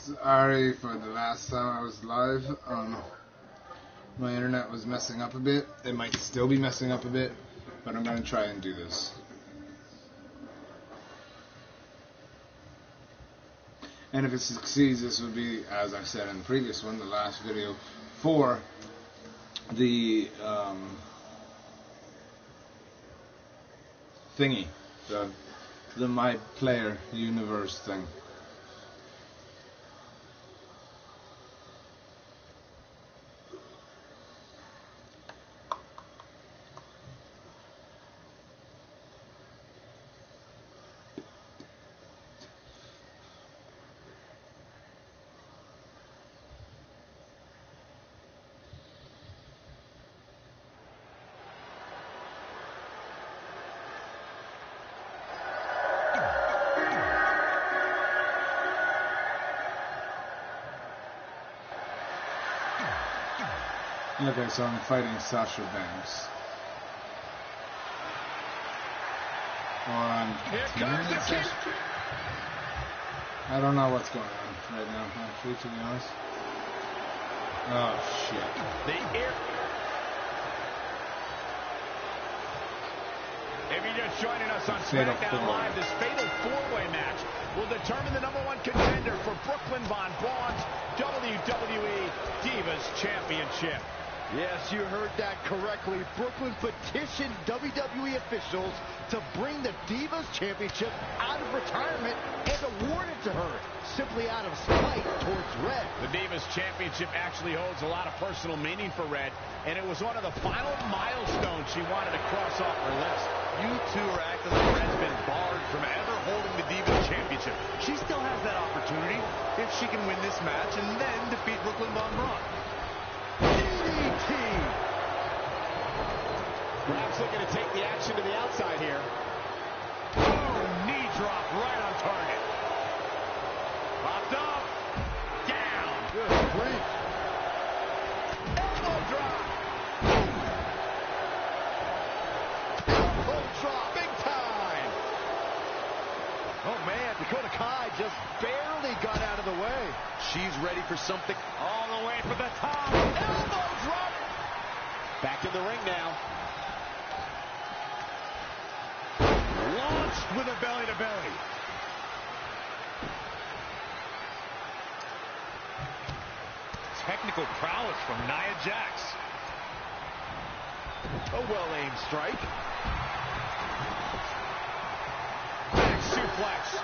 Sorry for the last time I was live. My internet was messing up a bit. It might still be messing up a bit, but I'm going to try and do this. And if it succeeds, this would be, as I said in the previous one, the last video for the thingy, the My Player Universe thing. Okay, so I'm fighting Sasha Banks. Or I'm... I don't know what's going on right now, actually, to be honest. Oh, shit. If you're just joining us on SmackDown Live, this fatal four-way match will determine the #1 contender for Brooklyn Von Braun's WWE Divas Championship. Yes, you heard that correctly. Brooklyn petitioned WWE officials to bring the Divas Championship out of retirement and award it to her, simply out of spite towards Red. The Divas Championship actually holds a lot of personal meaning for Red, and it was one of the final milestones she wanted to cross off her list. You two are acting like Red's been barred from ever holding the Divas Championship. She still has that opportunity if she can win this match and then defeat Brooklyn Von Braun. DDT! Perhaps looking to take the action to the outside here. Oh, knee drop right on target. Popped up. Down. Good grief. Elbow drop. Elbow drop. Big time. Oh, man, Dakota Kai just barely got out of the way. She's ready for something. All the way for the top. Elbow drop. Back in the ring now. Launched with a belly-to-belly. Technical prowess from Nia Jax. A well-aimed strike. Back suplex.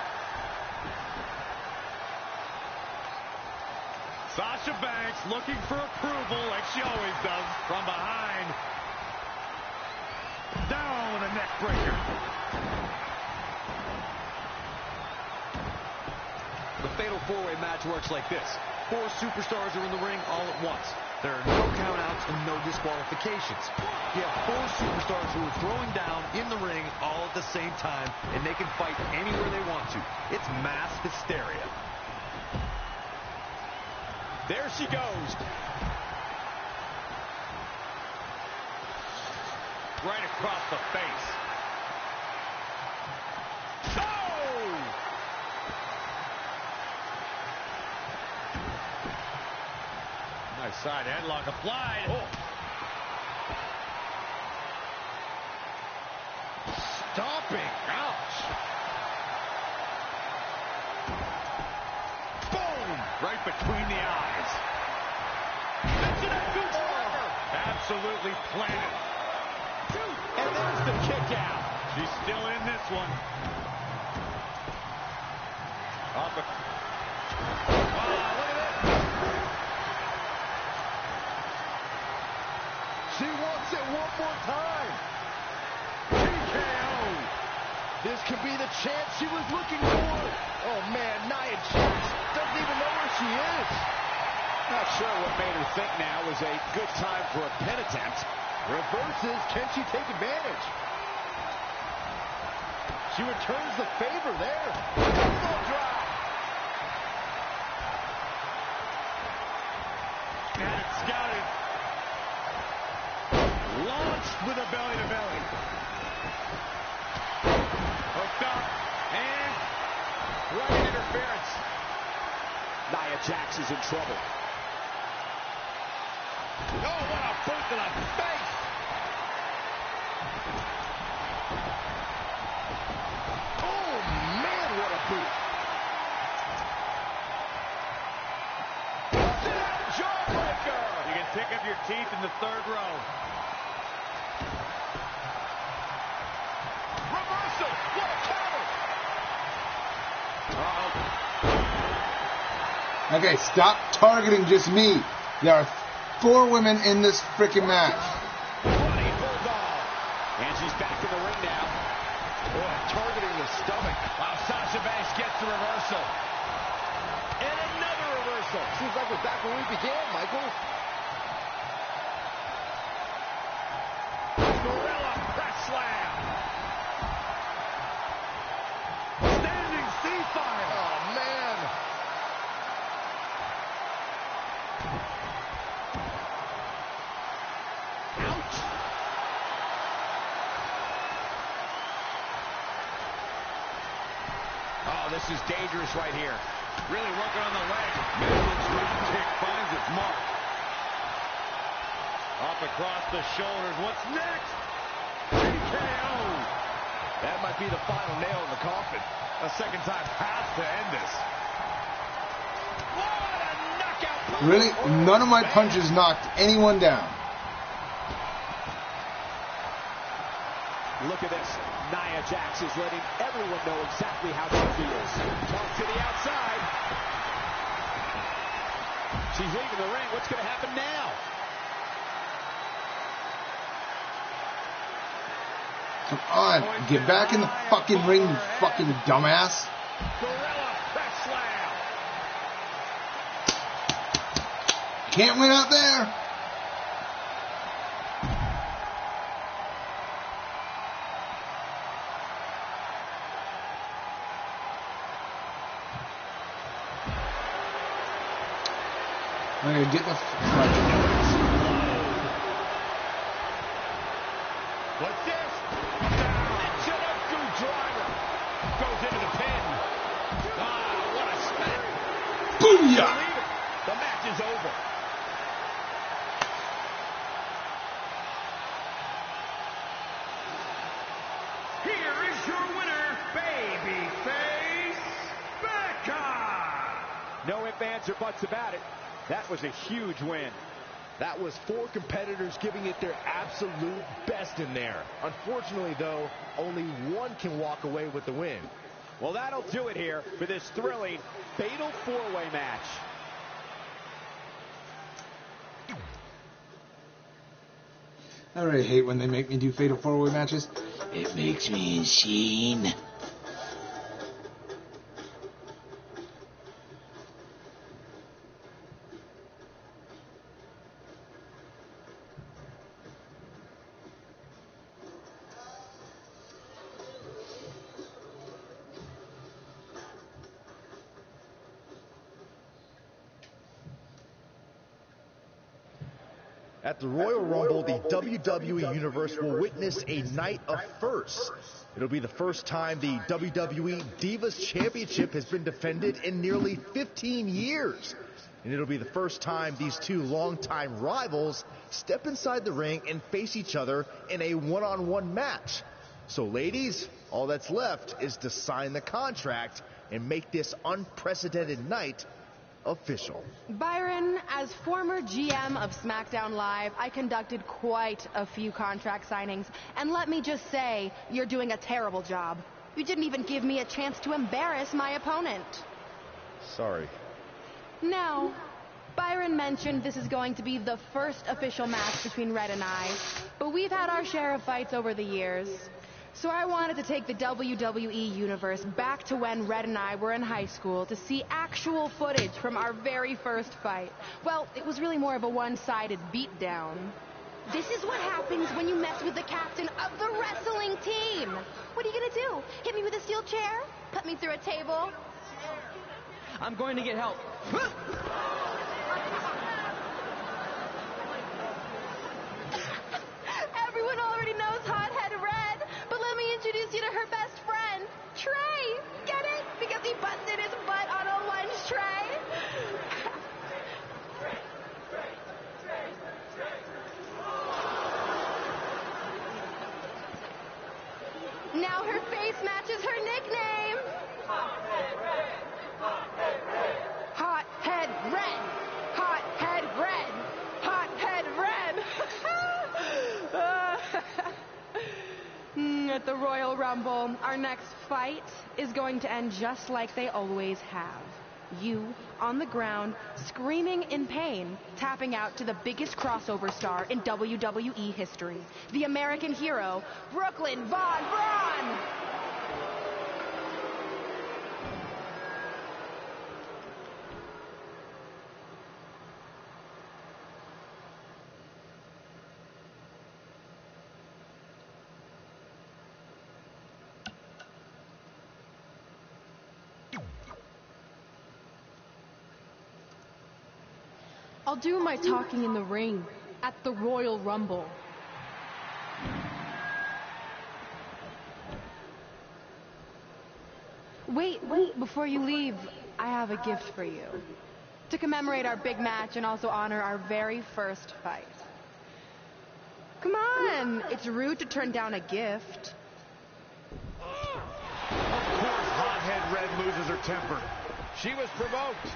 Sasha Banks looking for approval like she always does from behind. Down with a neck breaker. The fatal four-way match works like this. 4 superstars are in the ring all at once. There are no countouts and no disqualifications. You have 4 superstars who are throwing down in the ring all at the same time, and they can fight anywhere they want to. It's mass hysteria. There she goes. Right across the face. Oh! Nice side headlock applied. Oh. Stomping. Ouch. Boom! Right between the eyes. Absolutely planted. And there's the kick out. She's still in this one. Off the... Wow, look at this. She wants it one more time. TKO. This could be the chance she was looking for. Oh, man, Nia Jax doesn't even know where she is. Not sure what made her think now was a good time for a pin attempt. Reverses, can she take advantage? She returns the favor there. Elbow drop. Had it scouted. Launched with a belly-to-belly. Hooked up. And Right interference. Nia Jax is in trouble. Oh, what a boot to the face! Oh, man, what a boot. Sit-out jawbreaker! You can pick up your teeth in the third row. Reversal! What a counter! Okay, stop targeting just me. There are 4 women in this freaking match. Running bulldog. And she's back in the ring now. Boy, targeting the stomach. Wow, Sasha Banks gets the reversal. And another reversal. Seems like we're back when we began, Michael. Gorilla press slam. Standing C-fire. Oh, man. Ouch. Oh, this is dangerous right here. Really working on the leg. Midland's drop kick finds its mark. Up across the shoulders. What's next? TKO. That might be the final nail in the coffin. A second time has to end this. What a knockout punch. Really? None of my punches knocked anyone down. Look at this. Nia Jax is letting everyone know exactly how she feels. Talk to the outside. She's leaving the ring. What's going to happen now? Come on, get back in the fucking ring, you fucking dumbass. Gorilla press slam. Can't win out there. I'm gonna get the What's this? Michinoku driver. Goes into the pin. Ah, what a smack. booyah! Believe it. The match is over. Here is your winner, Babyface Becca. No ifs, ands, or buts about it. That was a huge win. That was 4 competitors giving it their absolute best in there. Unfortunately, though, only one can walk away with the win. Well, that'll do it here for this thrilling fatal 4-way match. I really hate when they make me do fatal 4-way matches. It makes me insane. At the Royal Rumble, the WWE Universe will witness a night of firsts. It'll be the first time the WWE Divas Championship has been defended in nearly 15 years. And it'll be the first time these 2 longtime rivals step inside the ring and face each other in a one-on-one match. So, ladies, all that's left is to sign the contract and make this unprecedented night official. Byron, as former GM of SmackDown Live, I conducted quite a few contract signings, and let me just say, you're doing a terrible job. You didn't even give me a chance to embarrass my opponent. Sorry. Now, Byron mentioned this is going to be the first official match between Red and I, but we've had our share of fights over the years. So I wanted to take the WWE Universe back to when Red and I were in high school to see actual footage from our very first fight. Well, it was really more of a one-sided beatdown. This is what happens when you mess with the captain of the wrestling team. What are you gonna do? Hit me with a steel chair? Put me through a table? I'm going to get help. Everyone already knows Hothead Red, but let me introduce you to her best friend, Trey. Get it? Because he busted his butt on a lunch tray. Rumble, our next fight is going to end just like they always have. You, on the ground, screaming in pain, tapping out to the biggest crossover star in WWE history, the American hero, Brooklyn Von Braun! I'll do my talking in the ring at the Royal Rumble. Wait, before you leave, I have a gift for you. To commemorate our big match and also honor our very first fight. Come on, it's rude to turn down a gift. Of course, hothead Red loses her temper. She was provoked.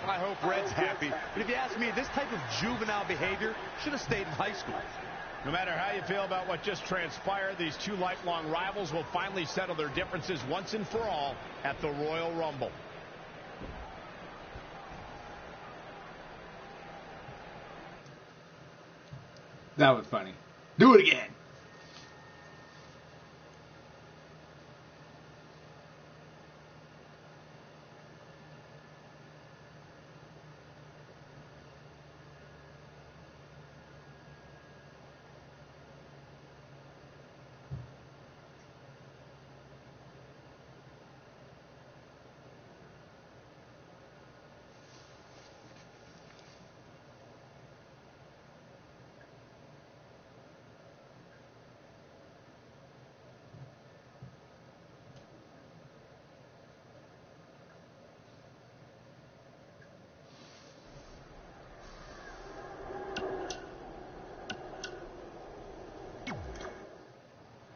I hope Red's happy, but if you ask me, this type of juvenile behavior should have stayed in high school. No matter how you feel about what just transpired, these two lifelong rivals will finally settle their differences once and for all at the Royal Rumble. That was funny. Do it again.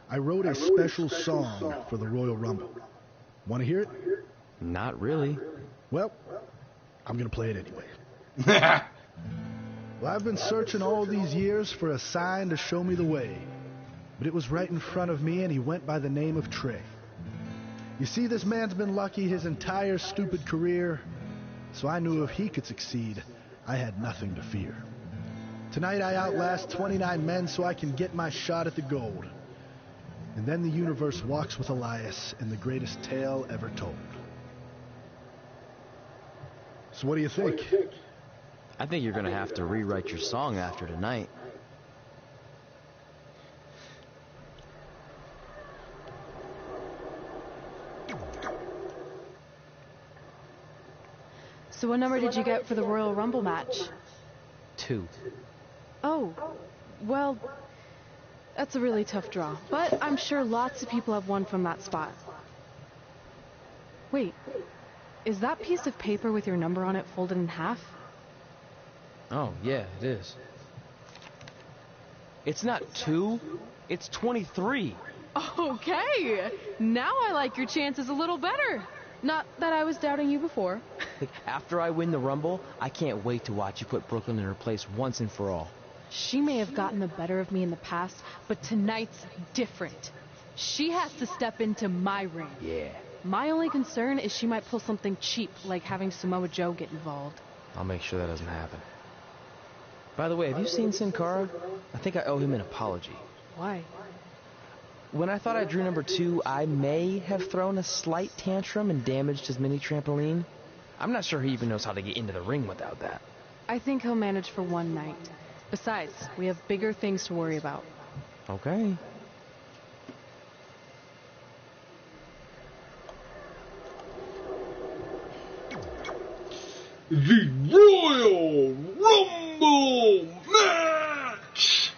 I wrote a special song for the Royal Rumble. Want to hear it? Not really. Well, I'm going to play it anyway. Well, I've been searching all these years for a sign to show me the way. But it was right in front of me, and he went by the name of Trey. You see, this man's been lucky his entire stupid career, so I knew if he could succeed, I had nothing to fear. Tonight I outlast 29 men so I can get my shot at the gold. And then the universe walks with Elias in the greatest tale ever told. So what do you think? I think you're going to have to rewrite your song after tonight. So what number did you get for the Royal Rumble match? 2. Oh, well, that's a really tough draw. But I'm sure lots of people have won from that spot. Wait, is that piece of paper with your number on it folded in half? Oh, yeah, it is. It's not 2, it's 23. Okay, now I like your chances a little better. Not that I was doubting you before. After I win the Rumble, I can't wait to watch you put Brooklyn in her place once and for all. She may have gotten the better of me in the past, but tonight's different. She has to step into my ring. Yeah. My only concern is she might pull something cheap, like having Samoa Joe get involved. I'll make sure that doesn't happen. By the way, have you seen Sin Cara? I think I owe him an apology. Why? When I thought I drew number 2, I may have thrown a slight tantrum and damaged his mini trampoline. I'm not sure he even knows how to get into the ring without that. I think he'll manage for one night. Besides, we have bigger things to worry about. Okay. The Royal Rumble match!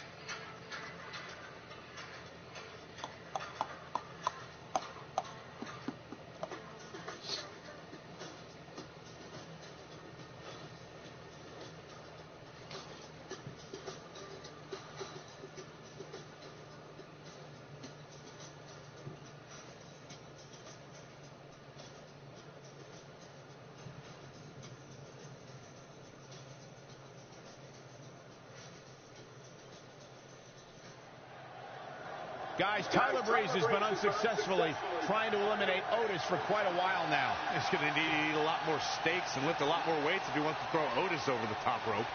Guys, Tyler Breeze has been unsuccessfully trying to eliminate Otis for quite a while now. He's going to need to eat a lot more steaks and lift a lot more weights if he wants to throw Otis over the top rope.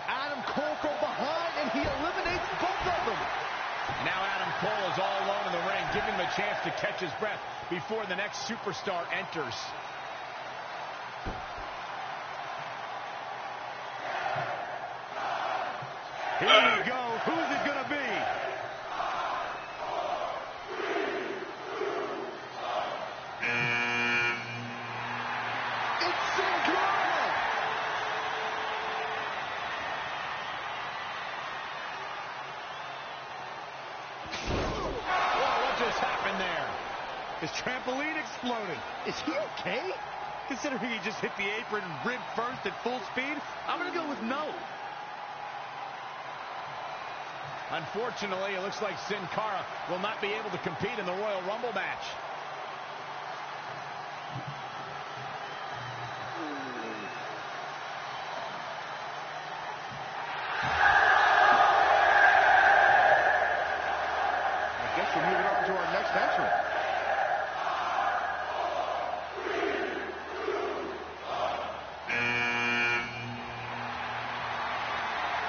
Adam Cole from behind, and he eliminates both of them. Now Adam Cole is all alone in the ring, giving him a chance to catch his breath before the next superstar enters. Here we go. Who's it going to be? It's Sin Cara. Whoa, what just happened there? His trampoline exploded. Is he okay? Considering he just hit the apron rib first at full speed, I'm going to go with no. Unfortunately, it looks like Sin Cara will not be able to compete in the Royal Rumble match. I guess we're moving on to our next entrant.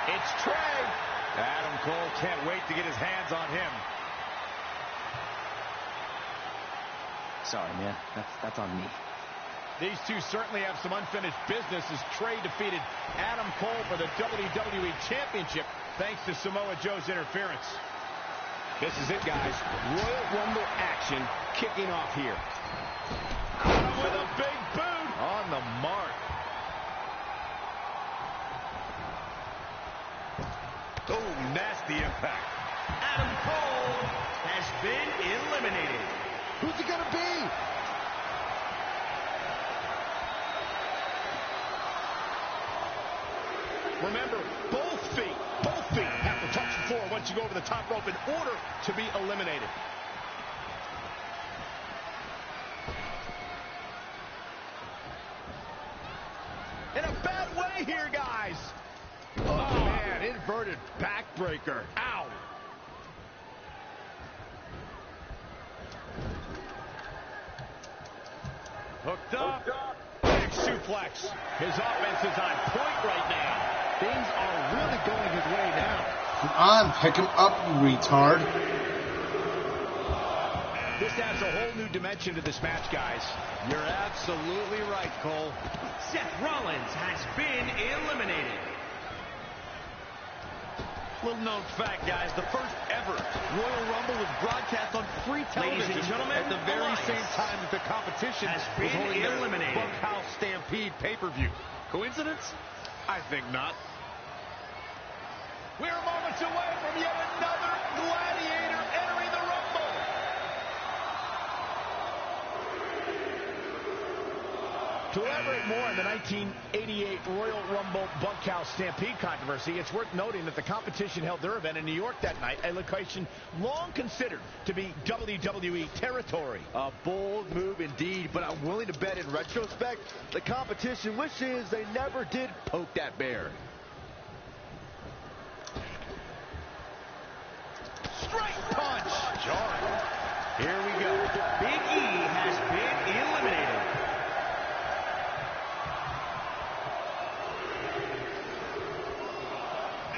It's Trey. Adam Cole can't wait to get his hands on him. Sorry, man. That's on me. These two certainly have some unfinished business as Trey defeated Adam Cole for the WWE Championship thanks to Samoa Joe's interference. This is it, guys. Royal Rumble action kicking off here. With a big boot. On the mark. Oh, nasty impact. Adam Cole has been eliminated. Who's it going to be? Remember, both feet have to touch the floor once you go over the top rope in order to be eliminated. In a bad way here, guys. Oh, man, inverted backbreaker. Ow. Hooked up. Back suplex. His offense is on point right now. Things are really going his way now. Come on, pick him up, you retard. This adds a whole new dimension to this match, guys. You're absolutely right, Cole. Seth Rollins has been eliminated. Little known fact, guys, the first ever Royal Rumble was broadcast on free television. Ladies and gentlemen, at the very Elias same time that the competition has was been holding their eliminated. Bunkhouse Stampede pay-per-view. Coincidence? I think not. We're moments away from yet another gladiator entering the Rumble. To elaborate more on the 1988 Royal Rumble Bunkhouse Stampede controversy, it's worth noting that the competition held their event in New York that night, a location long considered to be WWE territory. A bold move indeed, but I'm willing to bet in retrospect, the competition wishes they never did poke that bear. Straight punch! Jarring. Here we go. Big E has been eliminated.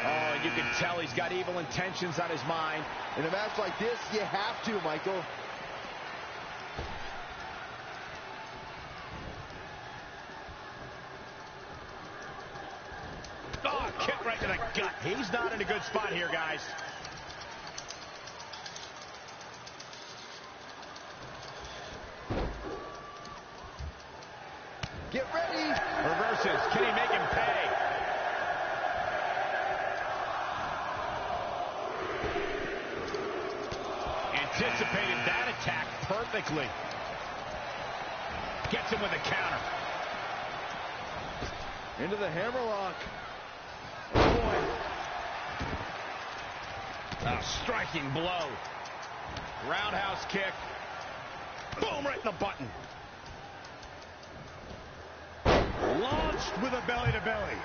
Oh, you can tell he's got evil intentions on his mind. In a match like this, you have to, Michael. Oh, kick right to the gut. He's not in a good spot here, guys. Get ready! Reverses. Can he make him pay? Anticipated that attack perfectly. Gets him with a counter. Into the hammerlock. A striking blow. Roundhouse kick. Boom, right in the button. Launched with a belly-to-belly.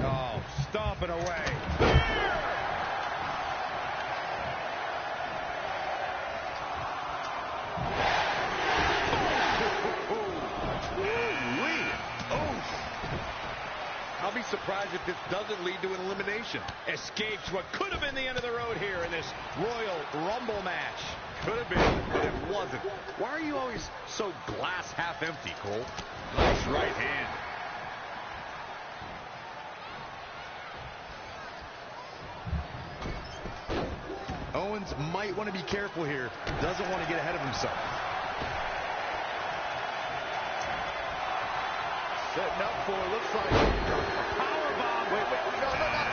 Oh, stomping away. I'll be surprised if this doesn't lead to an elimination. Escapes what could have been the end of the road here in this Royal Rumble match. Could have been, but it wasn't. Why are you always so glass half empty, Cole? Nice right hand. Owens might want to be careful here. Doesn't want to get ahead of himself. Setting up for, looks like a powerbomb. Wait, no. Don't do that.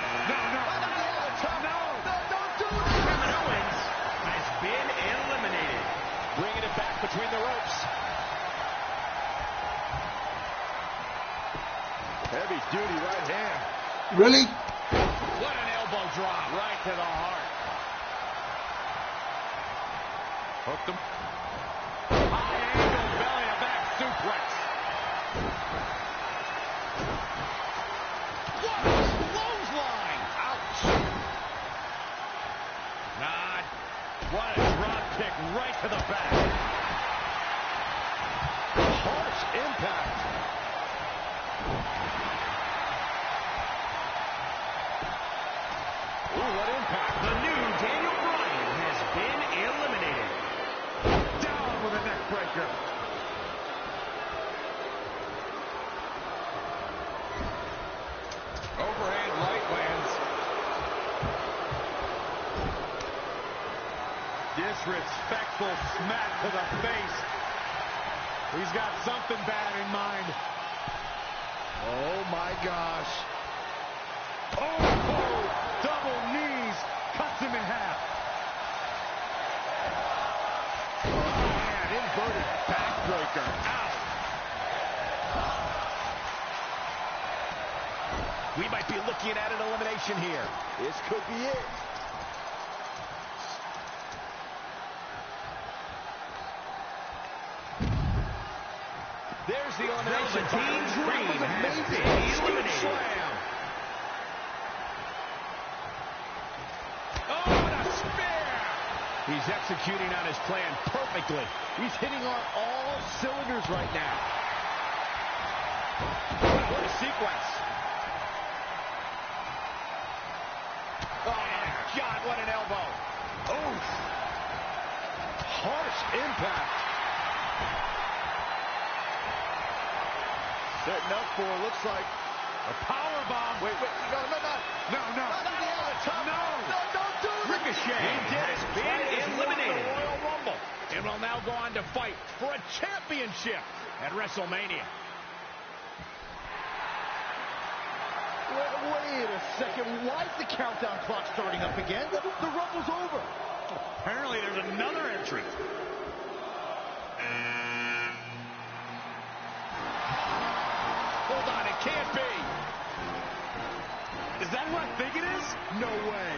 Kevin Owens has been eliminated. Bringing it back between the ropes. Heavy duty right hand. Really? What an elbow drop. Right to the heart. Hooked him. High angle belly to back suplex. What a clothesline. Ouch. Nah. What a drop kick right to the back. Harsh impact. Ooh, what impact. The new Daniel Bryan has been eliminated. Down with a neck breaker. Overhand right lands. Disrespectful smack to the face. He's got something bad in mind. Oh my gosh. Oh, double knees. Cuts him in half. Man, inverted backbreaker. Ow. We might be looking at an elimination here. This could be it. There's the elimination. Velveteen Dream That was has amazing. been eliminated. Slam. Oh, what a spear! He's executing on his plan perfectly. He's hitting on all cylinders right now. What a sequence. Oh, my God, what an elbow. Oof. Harsh impact. Setting up for, looks like a power bomb. Wait, no. Don't do it. Ricochet has been eliminated. The Royal Rumble and will now go on to fight for a championship at WrestleMania. Wait a second. Why is the countdown clock starting up again? The Rumble's over. Apparently there's another entrant. Hold on, it can't be. Is that who I think it is? No way.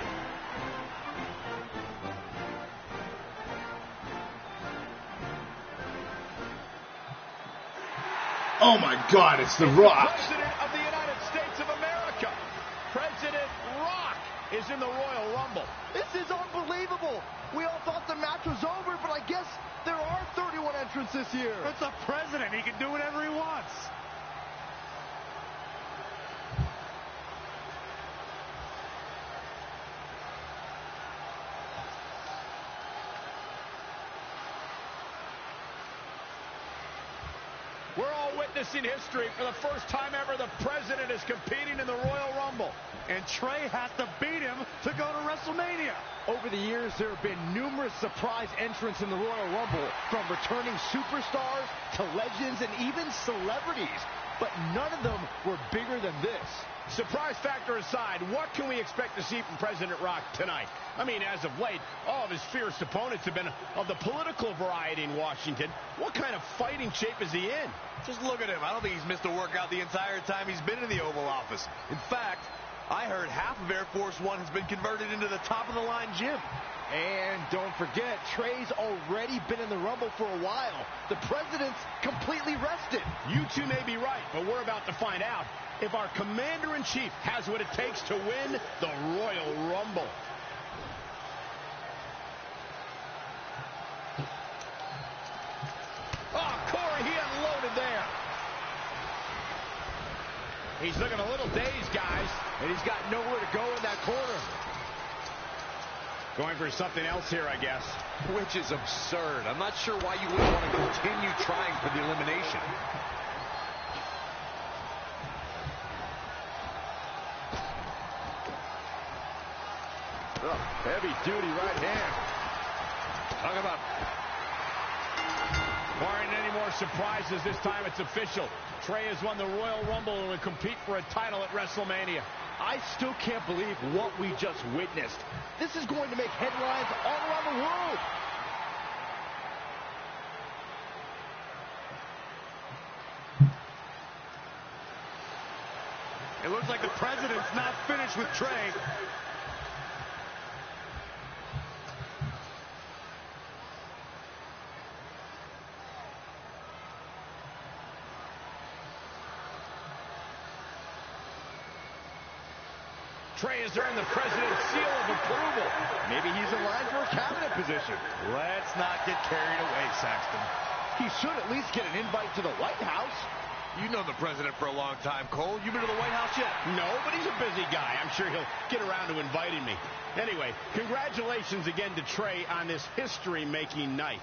Oh my God, it's The Rock. President of the United States of America. President Rock is in the Royal Rumble. This is unbelievable. We all thought the match was over, but I guess there are 31 entrants this year. It's a president. He can do whatever he wants. We're all witnessing history. For the first time ever, the president is competing in the Royal Rumble. And Trey has to beat him to go to WrestleMania. Over the years, there have been numerous surprise entrants in the Royal Rumble, from returning superstars to legends and even celebrities. But none of them were bigger than this. Surprise factor aside, what can we expect to see from President Rock tonight? I mean, as of late, all of his fierce opponents have been of the political variety in Washington. What kind of fighting shape is he in? Just look at him. I don't think he's missed a workout the entire time he's been in the Oval Office. In fact, I heard half of Air Force One has been converted into the top-of-the-line gym. And don't forget, Trey's already been in the Rumble for a while. The president's completely rested. You two may be right, but we're about to find out if our commander-in-chief has what it takes to win the Royal Rumble. Oh, Corey, he unloaded there. He's looking a little dazed, guys. And he's got nowhere to go in that corner. Going for something else here, I guess. Which is absurd. I'm not sure why you wouldn't want to continue trying for the elimination. Oh, heavy-duty right hand. Talk about barring any more surprises. This time it's official. Trey has won the Royal Rumble and will compete for a title at WrestleMania. I still can't believe what we just witnessed. This is going to make headlines all around the world. It looks like the president's not finished with Trey. Trey has earned the president's seal of approval. Maybe he's in line for a cabinet position. Let's not get carried away, Saxton. He should at least get an invite to the White House. You know the president for a long time, Cole. You been to the White House yet? No, but he's a busy guy. I'm sure he'll get around to inviting me. Anyway, congratulations again to Trey on this history-making night.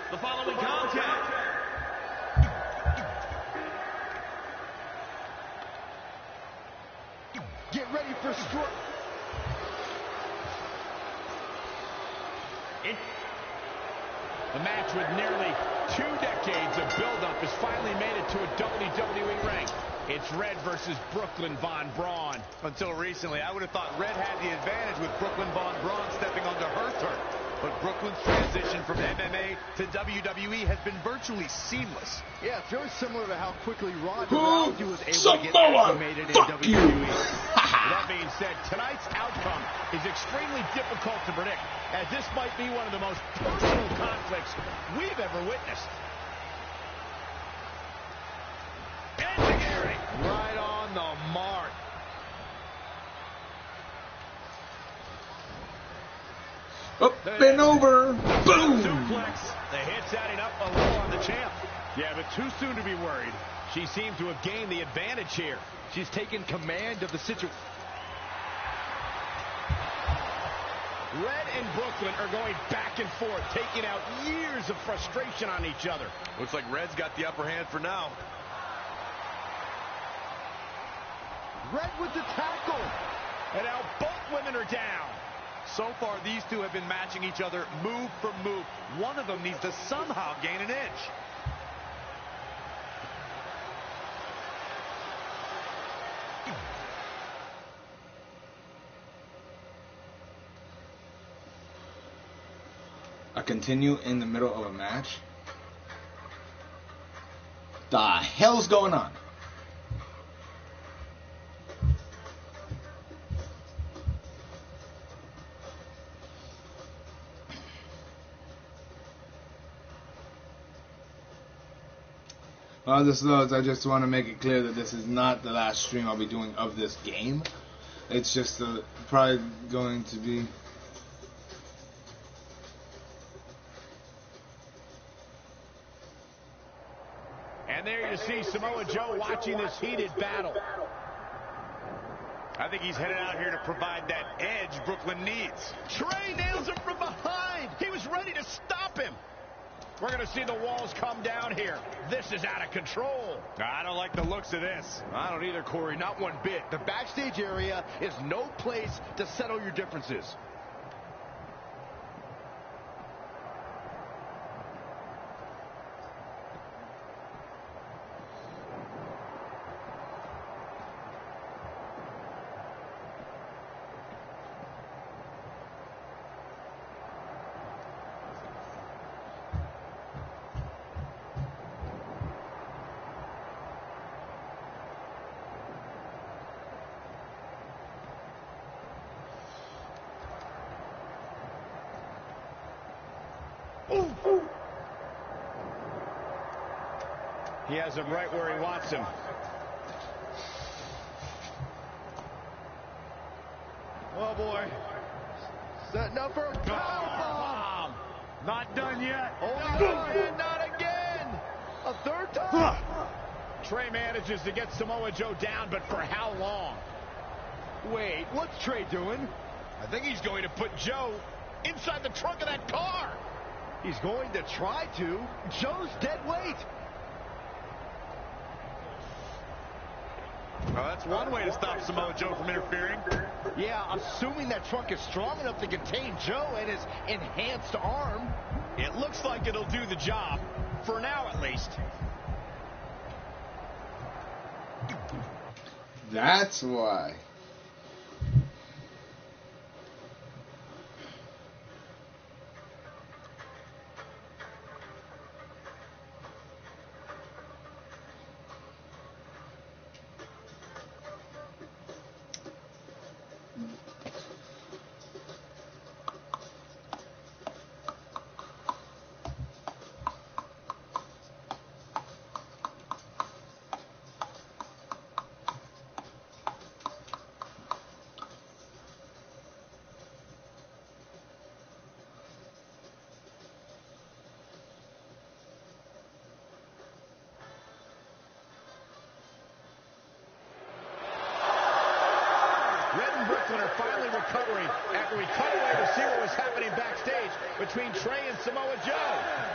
The following contest Get ready for strike. The match with nearly 2 decades of build-up has finally made it to a WWE ring. It's Red versus Brooklyn Von Braun. Until recently, I would have thought Red had the advantage with Brooklyn Von Braun stepping onto her turf. But Brooklyn's transition from MMA to WWE has been virtually seamless. Yeah, it's very similar to how quickly Ronda Who? Rousey was able to Samoa? get acclimated in Fuck WWE. you. That being said, tonight's outcome is extremely difficult to predict, as this might be one of the most personal conflicts we've ever witnessed. Enzuigiri, Right on the mark. Up and over. Boom. suplex. The hit's adding up a little on the champ. Yeah, but too soon to be worried. She seems to have gained the advantage here. She's taken command of the situation. Red and Brooklyn are going back and forth, taking out years of frustration on each other. Looks like Red's got the upper hand for now. Red with the tackle. And now both women are down. So far, these two have been matching each other move for move. One of them needs to somehow gain an edge. I continue in the middle of a match. The hell's going on? This loads, I just want to make it clear that this is not the last stream I'll be doing of this game. It's just probably going to be... And there you see Samoa Joe watching this heated battle. I think he's headed out here to provide that edge Brooklyn needs. Trey nails him from behind. He was ready to stop him. We're going to see the walls come down here. This is out of control. I don't like the looks of this. I don't either, Corey, not one bit. The backstage area is no place to settle your differences. He has him right where he wants him. Oh, boy. Setting up for a powerbomb. Not done yet. Not again, not again. A third time. Trey manages to get Samoa Joe down, but for how long? Wait, what's Trey doing? I think he's going to put Joe inside the trunk of that car. He's going to try to. Joe's dead weight. Well, that's one way to stop Samoa Joe from interfering. Yeah, assuming that trunk is strong enough to contain Joe and his enhanced arm. It looks like it'll do the job, for now at least. That's why. Are finally recovering after we cut away to see what was happening backstage between Trey and Samoa Joe.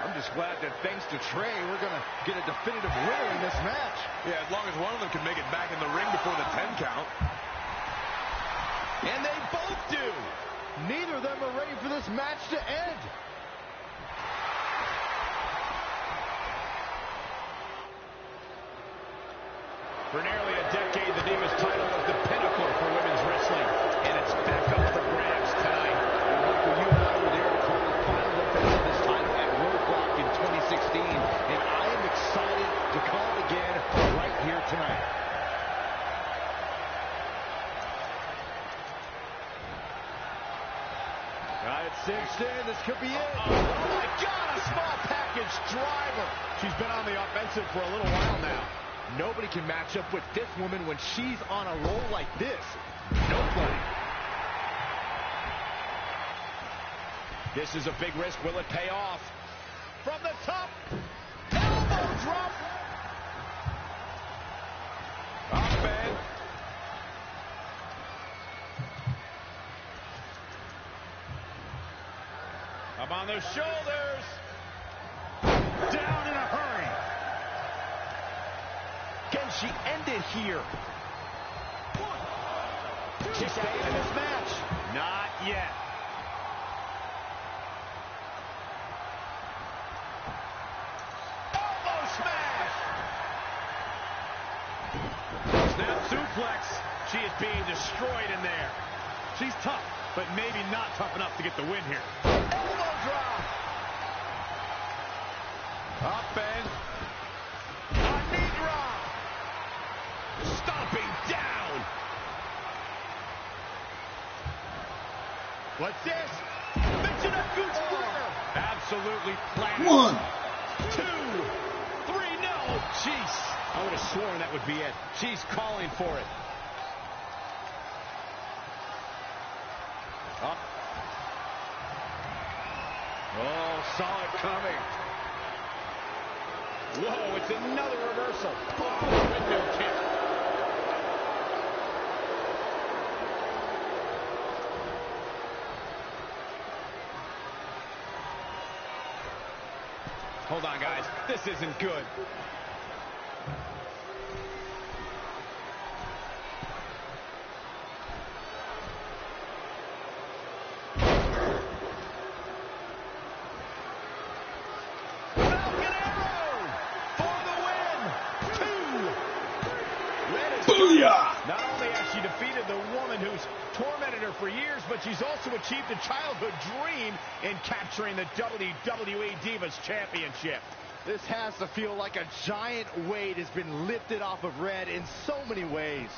I'm just glad that thanks to Trey, we're going to get a definitive winner in this match. Yeah, as long as one of them can make it back in the ring before the 10 count. And they both do. Neither of them are ready for this match to end. For nearly a decade, the Divas title was the pinnacle for women's wrestling, and it's back up for grabs tonight. You and I were there to call the final defense of this title at Roadblock in 2016, and I am excited to call it again right here tonight. It's cinched in. This could be it. Oh my God, a small package driver. She's been on the offensive for a little while now. Nobody can match up with this woman when she's on a roll like this. Nobody. This is a big risk. Will it pay off? From the top. Elbow drop. Up and up on their shoulders. Down in a hurry. Can she end it here? She's staying in this match. Not yet. Elbow smash. Snap suplex. She is being destroyed in there. She's tough, but maybe not tough enough to get the win here. Elbow drop. up and A knee drop. Stomping down. What's this? Michinoku Splitter. Absolutely flat. 1, 2, 3, no. Jeez. I would have sworn that would be it. She's calling for it. Up. Oh, saw it coming. Whoa, it's another reversal. Oh, window kick. Hold on, guys. This isn't good. Falcon Arrow for the win. 2. Red is booyah! Not only has she defeated the woman who's tormented her for years, but she's also achieved a childhood dream in capturing the WWE Divas Championship. This has to feel like a giant weight has been lifted off of Red in so many ways.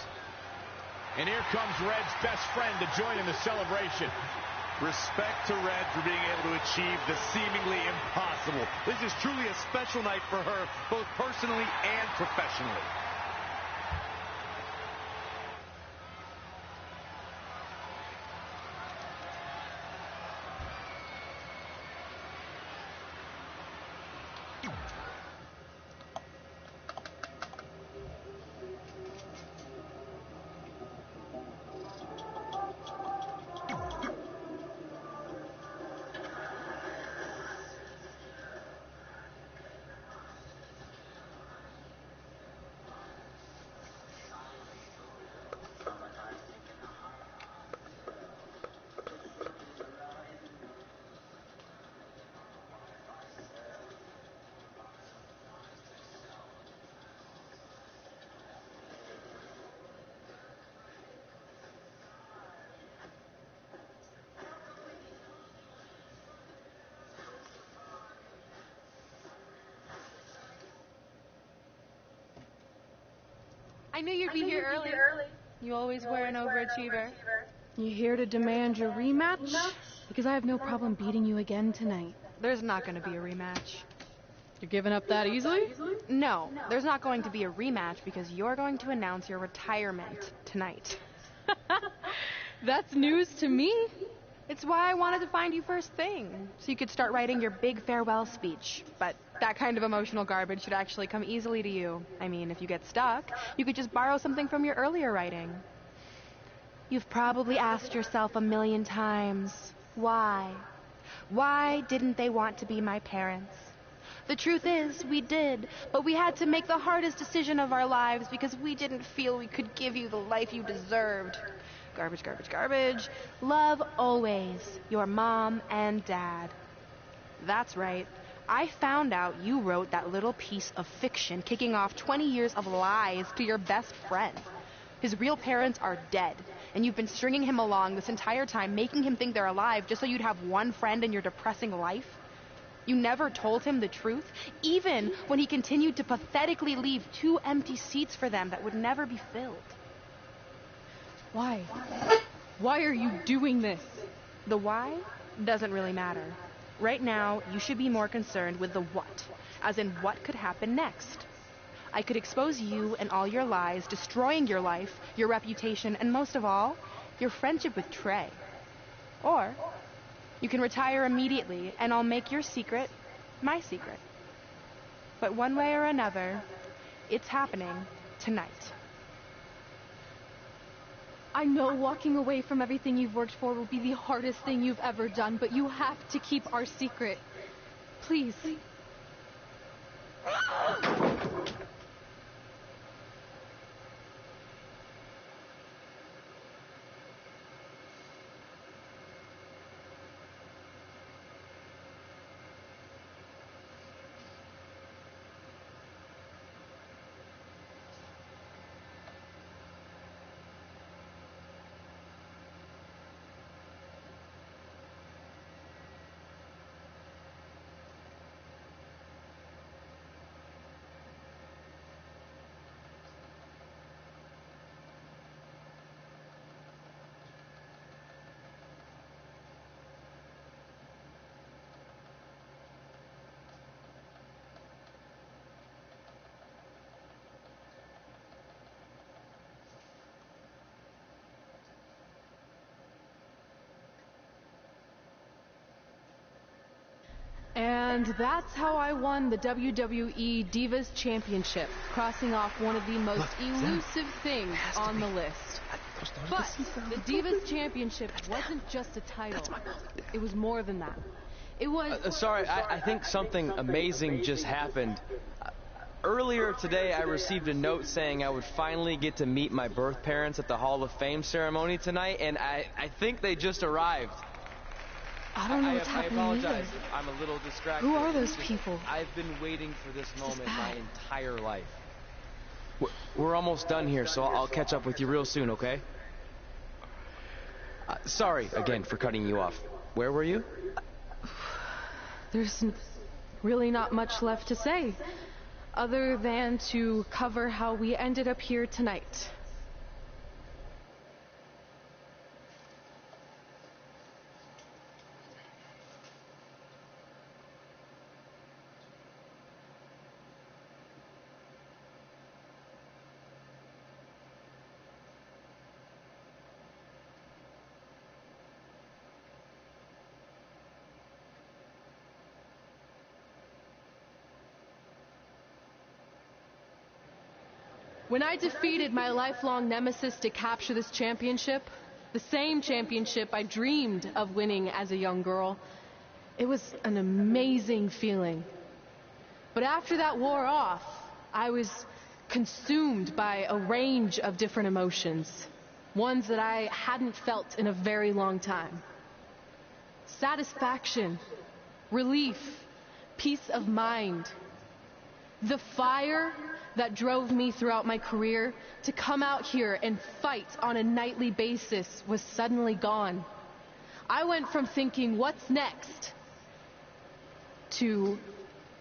And here comes Red's best friend to join in the celebration. Respect to Red for being able to achieve the seemingly impossible. This is truly a special night for her, both personally and professionally. I knew you'd be here early. You always were an overachiever. You here to demand your rematch? Because I have no problem beating you again tonight. There's not going to be a rematch. You're giving up that easily? No, there's not going to be a rematch because you're going to announce your retirement tonight. That's news to me. It's why I wanted to find you first thing, so you could start writing your big farewell speech. But that kind of emotional garbage should actually come easily to you. I mean, if you get stuck, you could just borrow something from your earlier writing. You've probably asked yourself a million times, why? Why didn't they want to be my parents? The truth is, we did, but we had to make the hardest decision of our lives because we didn't feel we could give you the life you deserved. Garbage, garbage, garbage. Love always, your mom and dad. That's right. I found out you wrote that little piece of fiction kicking off 20 years of lies to your best friend. His real parents are dead, and you've been stringing him along this entire time, making him think they're alive just so you'd have one friend in your depressing life. You never told him the truth, even when he continued to pathetically leave 2 empty seats for them that would never be filled. Why? Why are you doing this? The why doesn't really matter. Right now, you should be more concerned with the what, as in what could happen next. I could expose you and all your lies, destroying your life, your reputation, and most of all, your friendship with Trey. Or you can retire immediately, and I'll make your secret my secret. But one way or another, it's happening tonight. I know walking away from everything you've worked for will be the hardest thing you've ever done, but you have to keep our secret. Please. And that's how I won the WWE Divas Championship, crossing off one of the most elusive things on the list. But the Divas Championship wasn't just a title. It was more than that. It was... Sorry, I think something amazing just happened. Earlier today, I received a note saying I would finally get to meet my birth parents at the Hall of Fame ceremony tonight, and I think they just arrived. I don't know what's happening I apologize. either. I'm a little distracted. Who are those people? I've been waiting for this moment my entire life. We're almost done here, so I'll catch up with you real soon, okay? Sorry again for cutting you off. Where were you? There's really not much left to say, other than to cover how we ended up here tonight. When I defeated my lifelong nemesis to capture this championship, the same championship I dreamed of winning as a young girl, it was an amazing feeling. But after that wore off, I was consumed by a range of different emotions, ones that I hadn't felt in a very long time. Satisfaction, relief, peace of mind. The fire that drove me throughout my career to come out here and fight on a nightly basis was suddenly gone. I went from thinking, what's next, to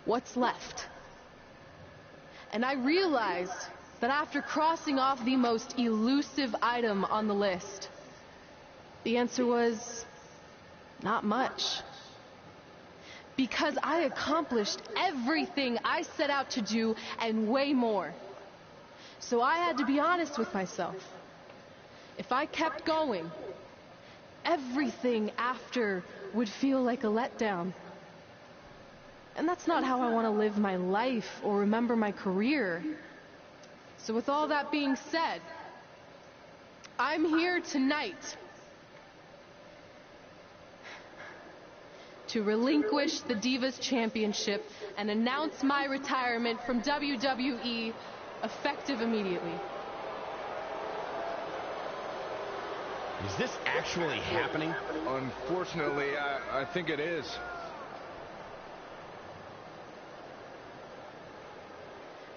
what's left. And I realized that after crossing off the most elusive item on the list, the answer was not much. Because I accomplished everything I set out to do and way more. So I had to be honest with myself. If I kept going, everything after would feel like a letdown. And that's not how I want to live my life or remember my career. So with all that being said, I'm here tonight to relinquish the Divas Championship and announce my retirement from WWE effective immediately. Is this actually happening? Unfortunately, I think it is.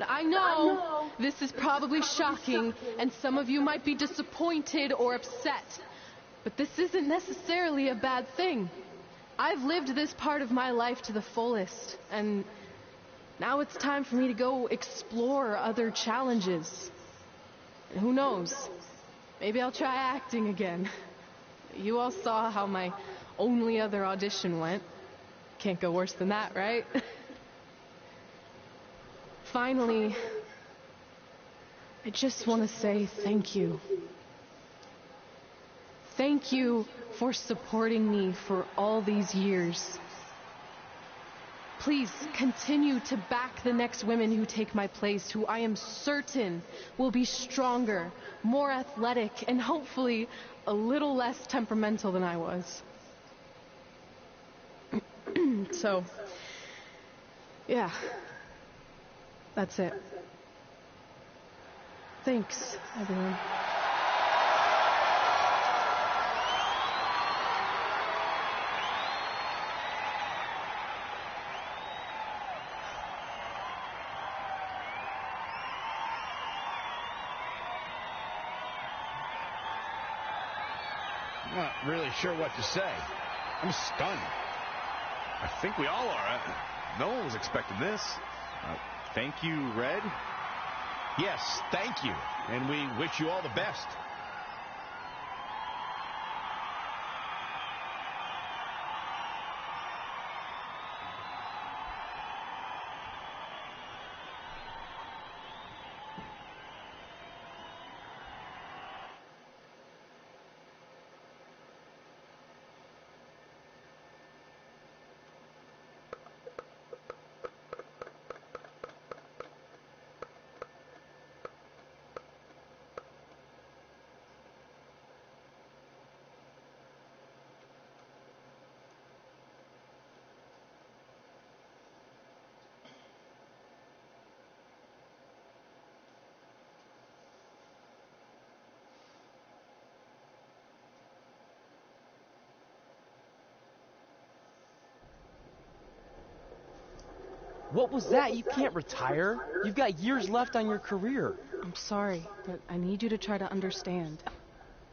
Now, I know this is probably shocking, and some of you might be disappointed or upset, but this isn't necessarily a bad thing. I've lived this part of my life to the fullest, and now it's time for me to go explore other challenges. And who knows? Maybe I'll try acting again. You all saw how my only other audition went. Can't go worse than that, right? Finally, I just want to say thank you. Thank you for supporting me for all these years. Please continue to back the next women who take my place, who I am certain will be stronger, more athletic, and hopefully a little less temperamental than I was. So, yeah, that's it. Thanks, everyone. I'm not really sure what to say. I'm stunned. I think we all are. No one was expecting this. Thank you, Red. Yes, thank you. And we wish you all the best. What was that? You can't retire. You've got years left on your career. I'm sorry, but I need you to try to understand.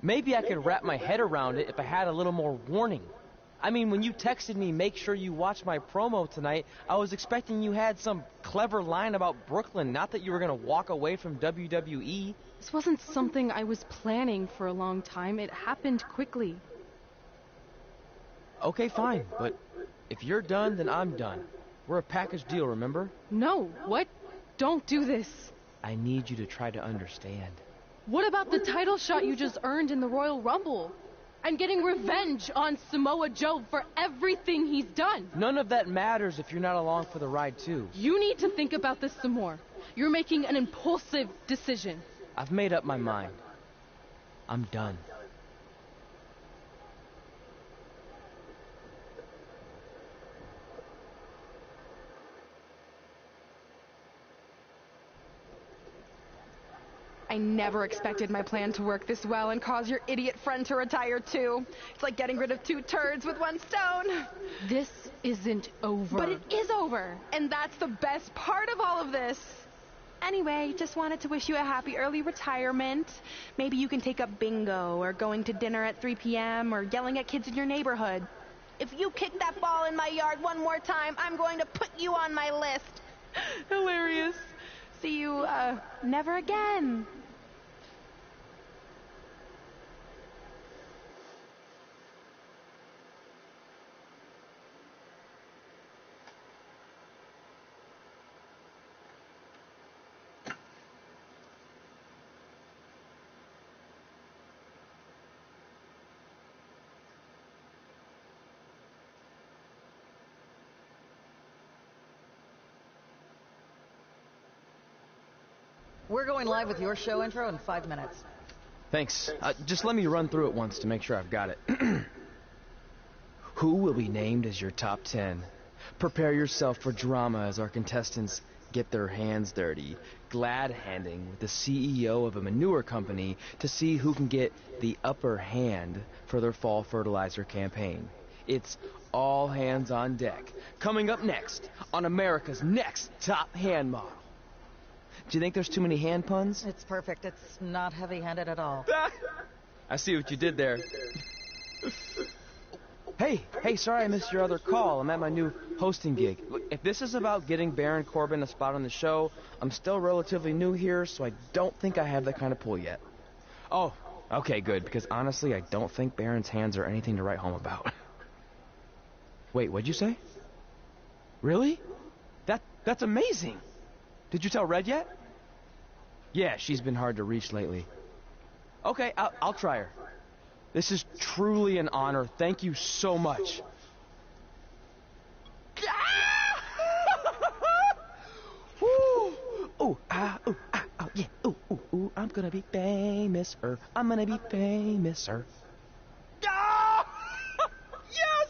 Maybe I could wrap my head around it if I had a little more warning. I mean, when you texted me, make sure you watch my promo tonight, I was expecting you had some clever line about Brooklyn, not that you were going to walk away from WWE. This wasn't something I was planning for a long time. It happened quickly. Okay, fine, but if you're done, then I'm done. We're a package deal, remember? No, what? Don't do this. I need you to try to understand. What about the title shot you just earned in the Royal Rumble? I'm getting revenge on Samoa Joe for everything he's done. None of that matters if you're not along for the ride, too. You need to think about this some more. You're making an impulsive decision. I've made up my mind. I'm done. I never expected my plan to work this well and cause your idiot friend to retire too. It's like getting rid of 2 turds with 1 stone. This isn't over. But it is over, and that's the best part of all of this. Anyway, just wanted to wish you a happy early retirement. Maybe you can take up bingo or going to dinner at 3 p.m. or yelling at kids in your neighborhood. If you kick that ball in my yard one more time, I'm going to put you on my list. Hilarious. See you, never again. We're going live with your show intro in 5 minutes. Thanks. Just let me run through it once to make sure I've got it. Who will be named as your top 10? Prepare yourself for drama as our contestants get their hands dirty, glad-handing with the CEO of a manure company to see who can get the upper hand for their fall fertilizer campaign. It's all hands on deck. Coming up next on America's Next Top Hand Model. Do you think there's too many hand puns? It's perfect. It's not heavy-handed at all. I see what you did there. Hey, sorry I missed your other call. I'm at my new hosting gig. Look, if this is about getting Baron Corbin a spot on the show, I'm still relatively new here, so I don't think I have that kind of pull yet. Oh, okay, good, because honestly, I don't think Baron's hands are anything to write home about. Wait, what'd you say? Really? That's amazing. Did you tell Red yet? Yeah, she's been hard to reach lately. Okay, I'll try her. This is truly an honor. Thank you so much. Ooh, yeah. Ooh, I'm gonna be famous, I'm gonna be famous, Ah! Yes!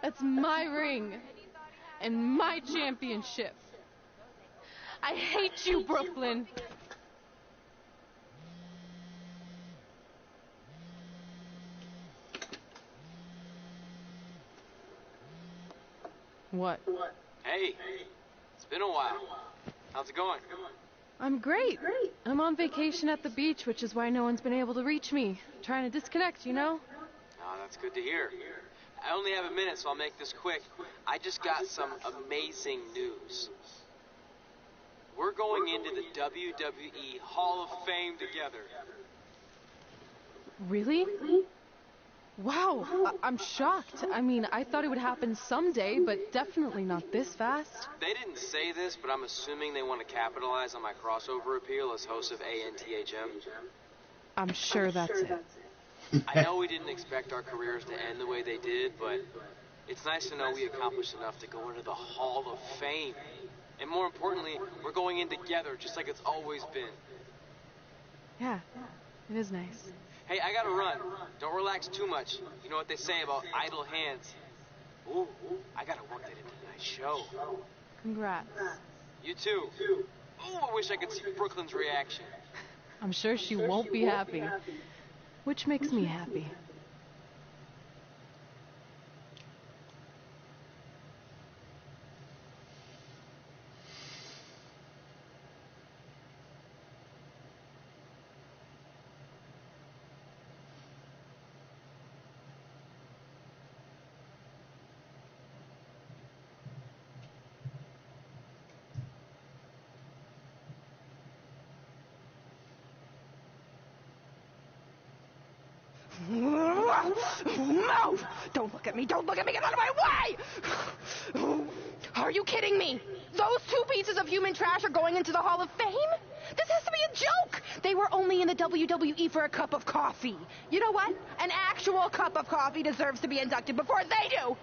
That's my ring and my championship. I hate you, Brooklyn. What? Hey, it's been a while. How's it going? I'm great. I'm on vacation at the beach, which is why no one's been able to reach me. Trying to disconnect, you know? Oh, that's good to hear. I only have a minute, so I'll make this quick. I just got some amazing news. We're going into the WWE Hall of Fame together. Really? Wow, I'm shocked. I mean, I thought it would happen someday, but definitely not this fast. They didn't say this, but I'm assuming they want to capitalize on my crossover appeal as host of ANTHM. I'm sure that's it. I know we didn't expect our careers to end the way they did, but it's nice to know we accomplished enough to go into the Hall of Fame. And more importantly, we're going in together, just like it's always been. Yeah, it is nice. Hey, I gotta run. Don't relax too much. You know what they say about idle hands. Ooh, I gotta work that into tonight's show. Congrats. You too. Ooh, I wish I could see Brooklyn's reaction. I'm sure she won't be happy. Which makes me happy. Move! Don't look at me! Don't look at me! Get out of my way! Are you kidding me? Those two pieces of human trash are going into the Hall of Fame? This has to be a joke! They were only in the WWE for a cup of coffee. You know what? An actual cup of coffee deserves to be inducted before they do!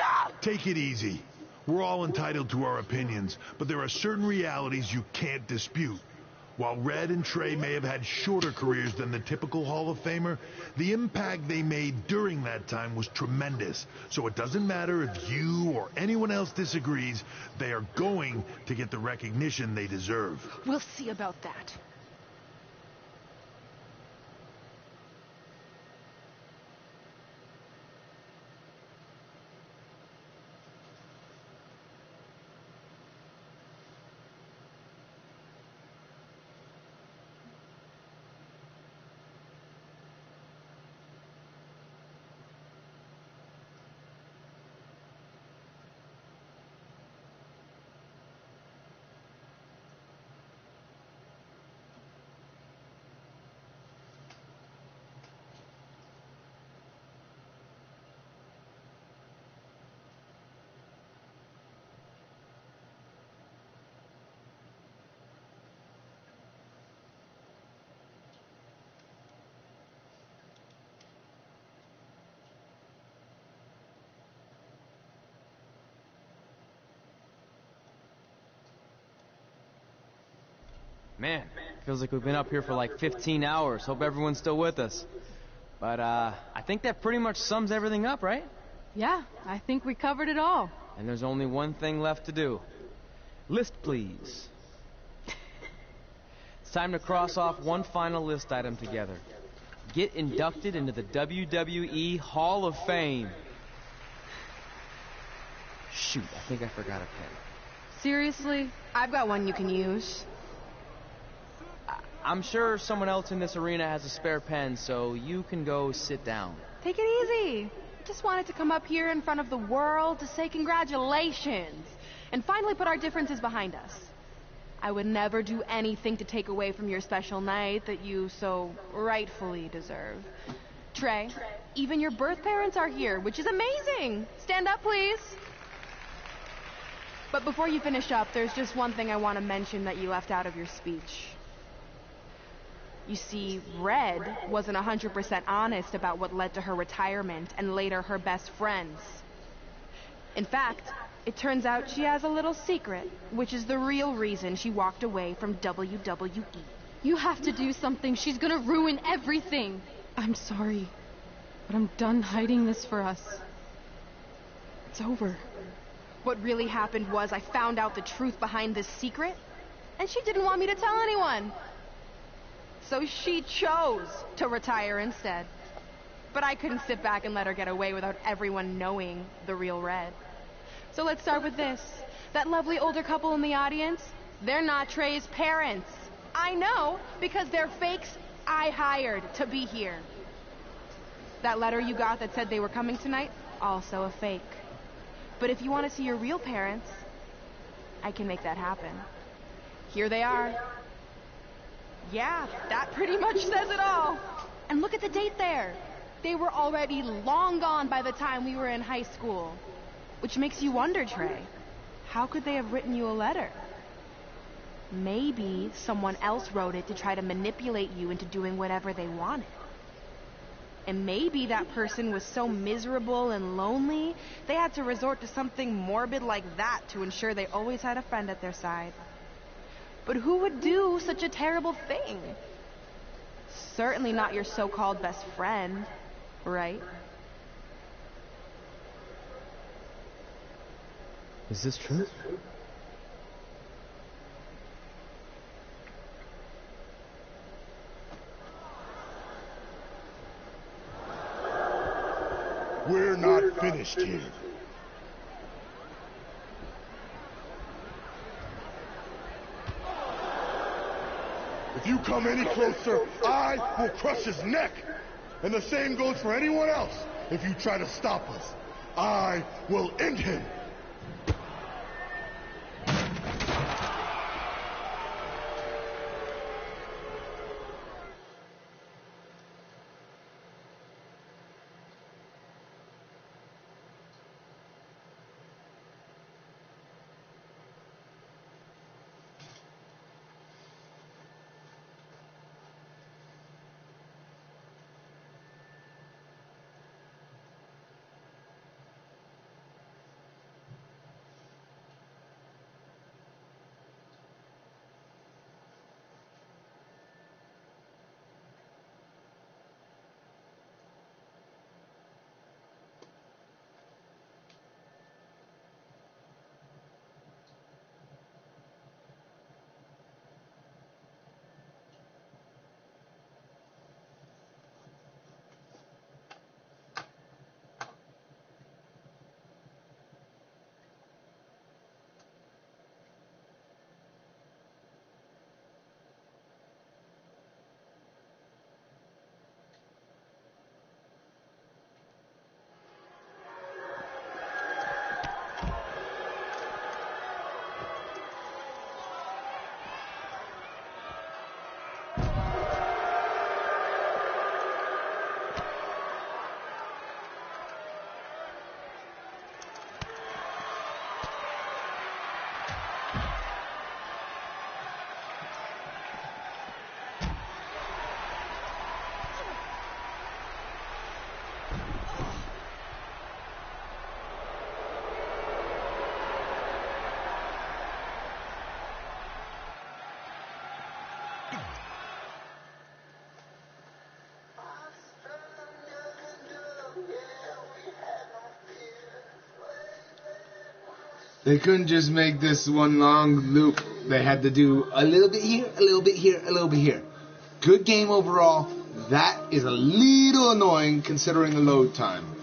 Ugh! Take it easy. We're all entitled to our opinions, but there are certain realities you can't dispute. While Red and Trey may have had shorter careers than the typical Hall of Famer, the impact they made during that time was tremendous. So it doesn't matter if you or anyone else disagrees, they are going to get the recognition they deserve. We'll see about that. Man, feels like we've been up here for like 15 hours. Hope everyone's still with us. But, I think that pretty much sums everything up, right? Yeah, I think we covered it all. And there's only one thing left to do. List, please. It's time to cross off one final list item together. Get inducted into the WWE Hall of Fame. Shoot, I think I forgot a pen. Seriously? I've got one you can use. I'm sure someone else in this arena has a spare pen, so you can go sit down. Take it easy. Just wanted to come up here in front of the world to say congratulations and finally put our differences behind us. I would never do anything to take away from your special night that you so rightfully deserve. Trey, even your birth parents are here, which is amazing. Stand up, please. But before you finish up, there's just one thing I want to mention that you left out of your speech. You see, Red wasn't 100% honest about what led to her retirement and later her best friends. In fact, it turns out she has a little secret, which is the real reason she walked away from WWE. You have to do something. She's gonna ruin everything. I'm sorry, but I'm done hiding this for us. It's over. What really happened was I found out the truth behind this secret, and she didn't want me to tell anyone. So she chose to retire instead. But I couldn't sit back and let her get away without everyone knowing the real Red. So let's start with this. That lovely older couple in the audience, they're not Trey's parents. I know, because they're fakes I hired to be here. That letter you got that said they were coming tonight, also a fake. But if you want to see your real parents, I can make that happen. Here they are. Yeah, that pretty much says it all. And look at the date there. They were already long gone by the time we were in high school. Which makes you wonder, Trey, how could they have written you a letter? Maybe someone else wrote it to try to manipulate you into doing whatever they wanted. And maybe that person was so miserable and lonely, they had to resort to something morbid like that to ensure they always had a friend at their side. But who would do such a terrible thing? Certainly not your so-called best friend, right? Is this true? We're not finished here. If you come any closer, I will crush his neck. And the same goes for anyone else. If you try to stop us, I will end him. They couldn't just make this one long loop. They had to do a little bit here, a little bit here, a little bit here. Good game overall. That is a little annoying considering the load time.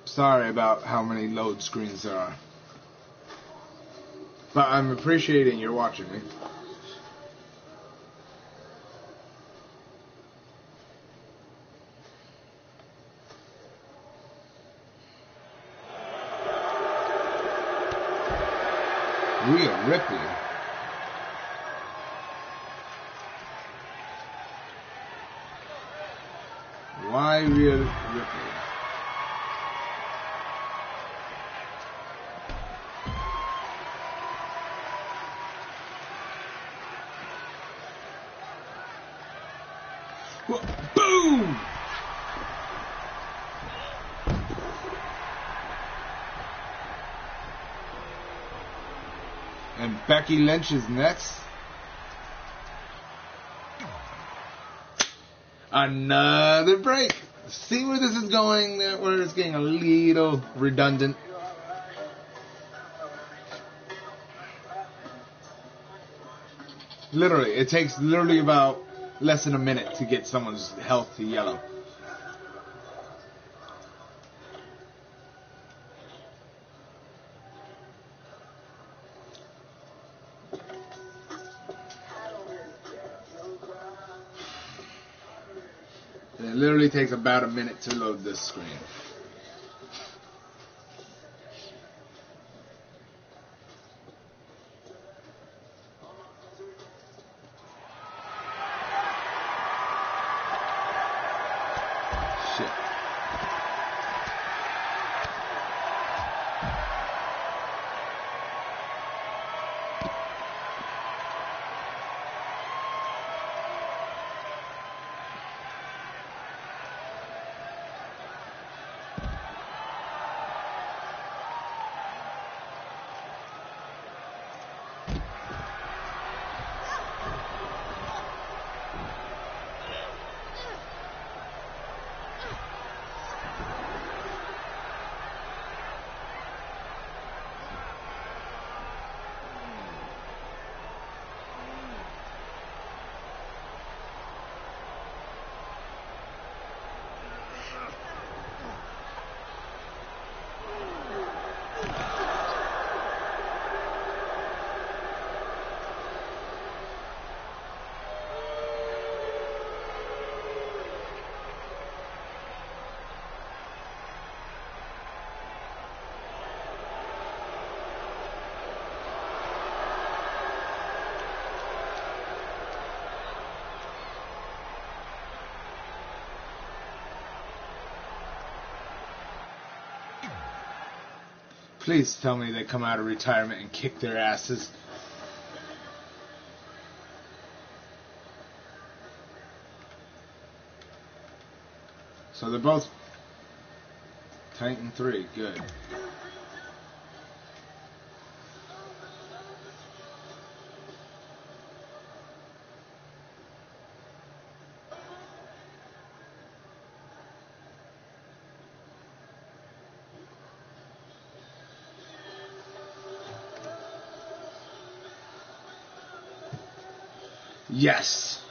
Sorry about how many load screens there are. But I'm appreciating you're watching me. Rhea Ripley. Why Rhea Ripley? Well, boom! And Becky Lynch is next. Another break. See where this is going, where it's getting a little redundant. Literally, it takes literally about less than a minute to get someone's health to yellow. It literally takes about a minute to load this screen. Shit. Please tell me they come out of retirement and kick their asses. So they're both Titan 3. Good. Yes.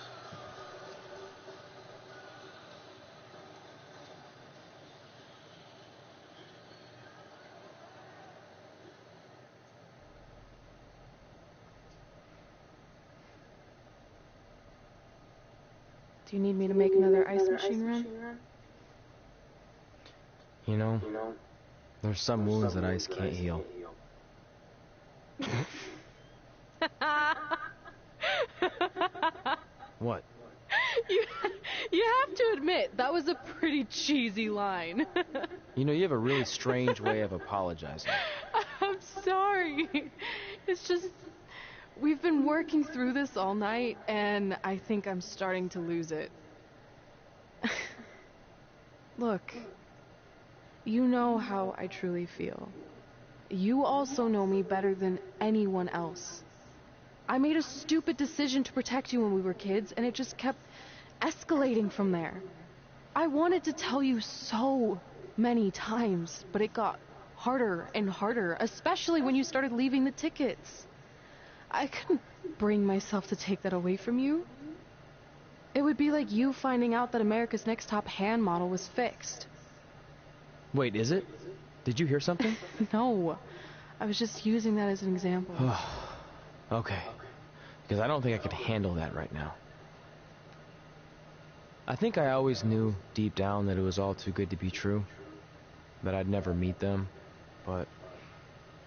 Do you need me to make another ice machine run? You know, there's some wounds that ice can't heal. What? You have to admit, that was a pretty cheesy line. You know, you have a really strange way of apologizing. I'm sorry. It's just, we've been working through this all night, and I think I'm starting to lose it. Look, you know how I truly feel. You also know me better than anyone else. I made a stupid decision to protect you when we were kids, and it just kept escalating from there. I wanted to tell you so many times, but it got harder and harder, especially when you started leaving the tickets. I couldn't bring myself to take that away from you. It would be like you finding out that America's Next Top hand model was fixed. Wait, is it? Did you hear something? No. I was just using that as an example. Okay. Because I don't think I could handle that right now. I think I always knew deep down that it was all too good to be true. That I'd never meet them. But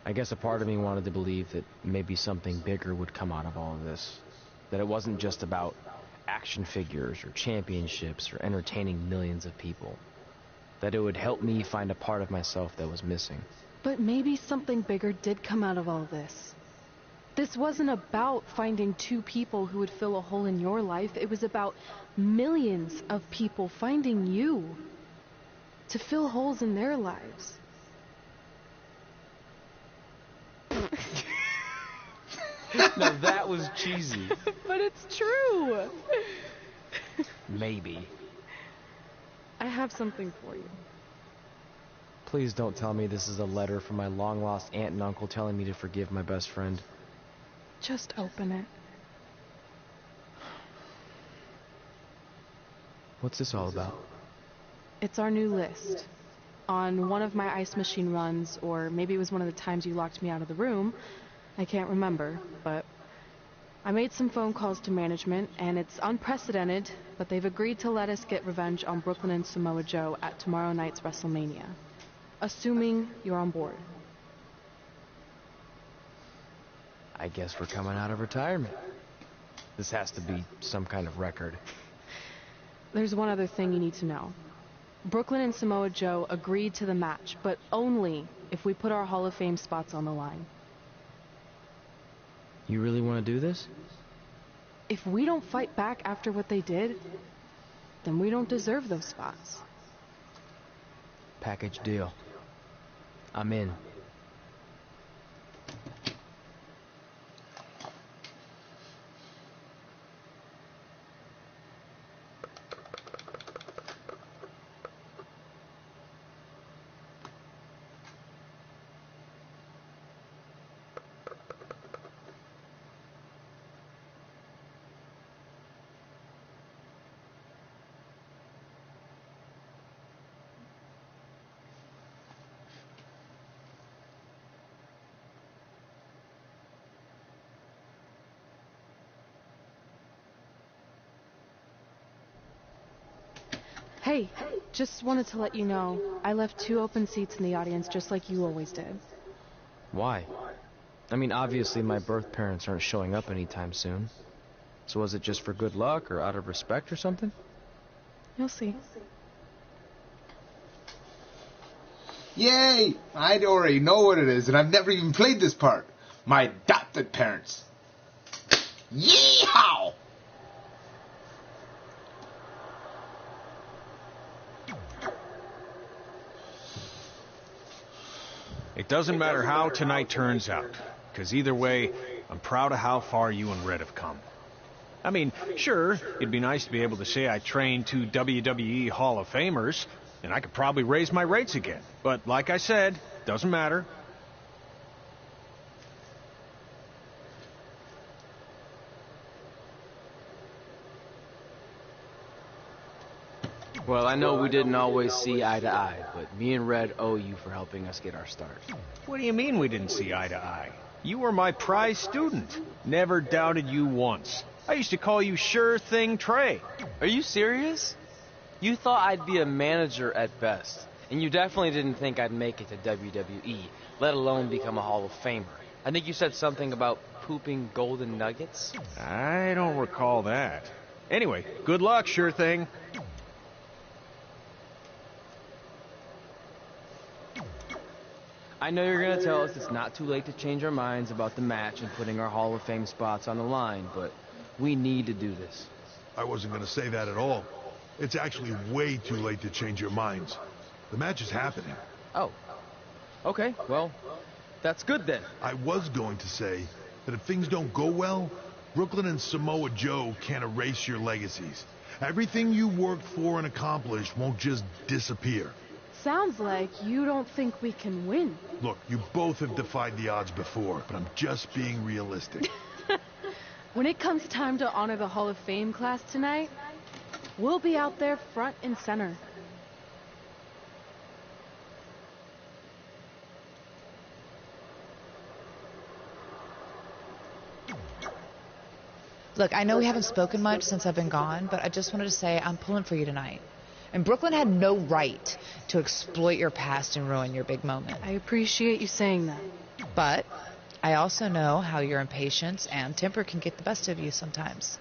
I guess a part of me wanted to believe that maybe something bigger would come out of all of this. That it wasn't just about action figures or championships or entertaining millions of people. That it would help me find a part of myself that was missing. But maybe something bigger did come out of all this. This wasn't about finding two people who would fill a hole in your life. It was about millions of people finding you to fill holes in their lives. No, that was cheesy. But it's true. Maybe. I have something for you. Please don't tell me this is a letter from my long-lost aunt and uncle telling me to forgive my best friend. Just open it. What's this all about? It's our new list. On one of my ice machine runs, or maybe it was one of the times you locked me out of the room, I can't remember, but I made some phone calls to management, and it's unprecedented, but they've agreed to let us get revenge on Brooklyn and Samoa Joe at tomorrow night's WrestleMania. Assuming you're on board. I guess we're coming out of retirement. This has to be some kind of record. There's one other thing you need to know. Brooklyn and Samoa Joe agreed to the match, but only if we put our Hall of Fame spots on the line. You really want to do this? If we don't fight back after what they did, then we don't deserve those spots. Package deal. I'm in. Hey, just wanted to let you know, I left 2 open seats in the audience just like you always did. Why? I mean, obviously my birth parents aren't showing up anytime soon. So was it just for good luck or out of respect or something? You'll see. Yay! I already know what it is, and I've never even played this part. My adopted parents. Yeehaw! It doesn't matter how tonight turns out, because either way, I'm proud of how far you and Red have come. I mean, sure, it'd be nice to be able to say I trained 2 WWE Hall of Famers, and I could probably raise my rates again. But like I said, doesn't matter. Well, I know we didn't always see eye to eye, but me and Red owe you for helping us get our start. What do you mean we didn't see eye to eye? You were my prize student. Never doubted you once. I used to call you Sure Thing Trey. Are you serious? You thought I'd be a manager at best, and you definitely didn't think I'd make it to WWE, let alone become a Hall of Famer. I think you said something about pooping golden nuggets? I don't recall that. Anyway, good luck, Sure Thing. I know you're going to tell us it's not too late to change our minds about the match and putting our Hall of Fame spots on the line, but we need to do this. I wasn't going to say that at all. It's actually way too late to change your minds. The match is happening. Oh. Okay, well, that's good then. I was going to say that if things don't go well, Brooklyn and Samoa Joe can't erase your legacies. Everything you worked for and accomplished won't just disappear. Sounds like you don't think we can win. Look, you both have defied the odds before, but I'm just being realistic. When it comes time to honor the Hall of Fame class tonight, we'll be out there front and center. Look, I know we haven't spoken much since I've been gone, but I just wanted to say I'm pulling for you tonight. And Brooklyn had no right to exploit your past and ruin your big moment. I appreciate you saying that. But I also know how your impatience and temper can get the best of you sometimes.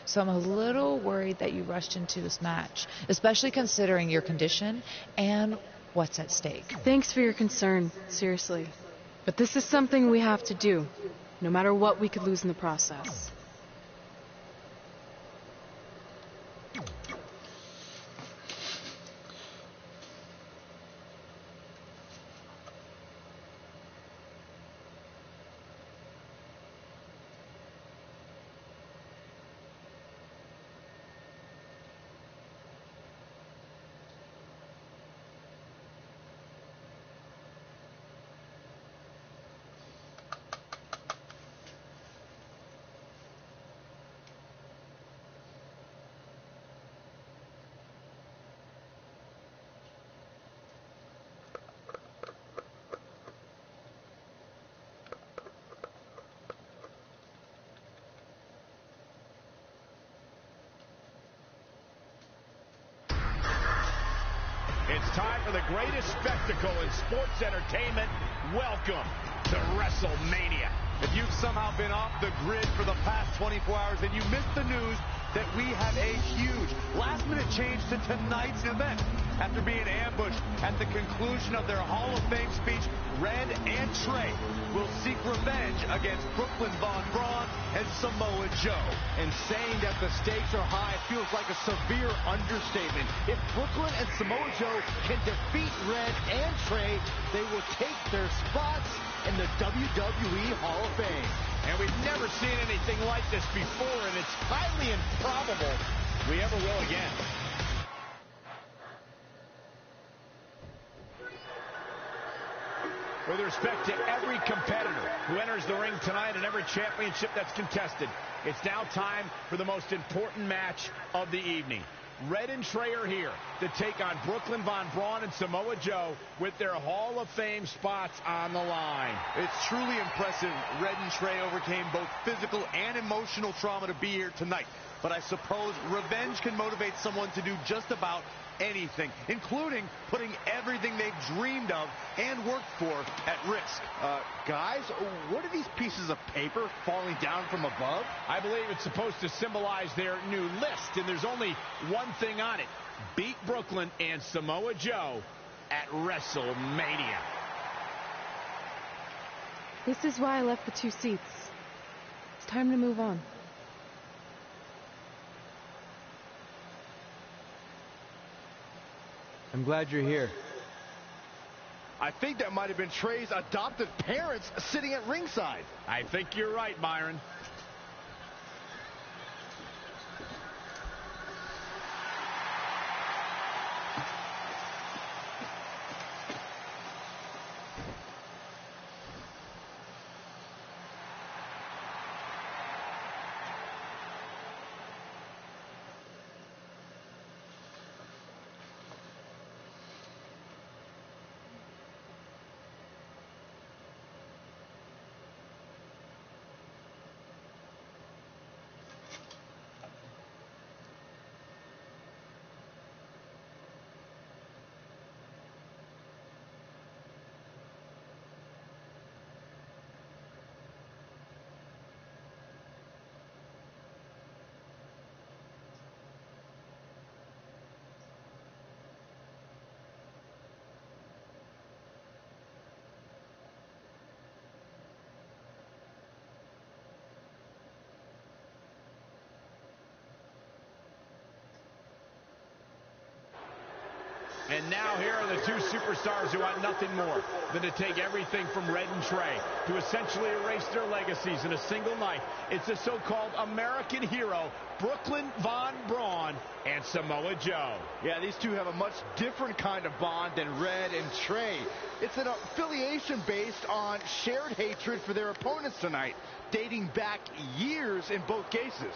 So I'm a little worried that you rushed into this match, especially considering your condition and what's at stake. Thanks for your concern, seriously. But this is something we have to do, no matter what we could lose in the process. It's time for the greatest spectacle in sports entertainment. Welcome to WrestleMania. If you've somehow been off the grid for the past 24 hours, then you missed the news that we have a huge last-minute change to tonight's event. After being ambushed at the conclusion of their Hall of Fame speech, Red and Trey will seek revenge against Brooklyn Von Braun and Samoa Joe. And saying that the stakes are high feels like a severe understatement. If Brooklyn and Samoa Joe can defeat Red and Trey, they will take their spots in the WWE Hall of Fame. And we've never seen anything like this before, and it's highly improbable we ever will again. With respect to every competitor who enters the ring tonight and every championship that's contested, it's now time for the most important match of the evening. Red and Trey are here to take on Brooklyn Von Braun and Samoa Joe with their Hall of Fame spots on the line. It's truly impressive. Red and Trey overcame both physical and emotional trauma to be here tonight. But I suppose revenge can motivate someone to do just about anything, including putting everything they've dreamed of and worked for at risk. Guys, what are these pieces of paper falling down from above? I believe it's supposed to symbolize their new list, and there's only one thing on it. Beat Brooklyn and Samoa Joe at WrestleMania. This is why I left the 2 seats. It's time to move on. I'm glad you're here. I think that might have been Trey's adoptive parents sitting at ringside. I think you're right, Byron. And now here are the two superstars who want nothing more than to take everything from Red and Trey to essentially erase their legacies in a single night. It's the so-called American hero, Brooklyn Von Braun and Samoa Joe. Yeah, these two have a much different kind of bond than Red and Trey. It's an affiliation based on shared hatred for their opponents tonight, dating back years in both cases.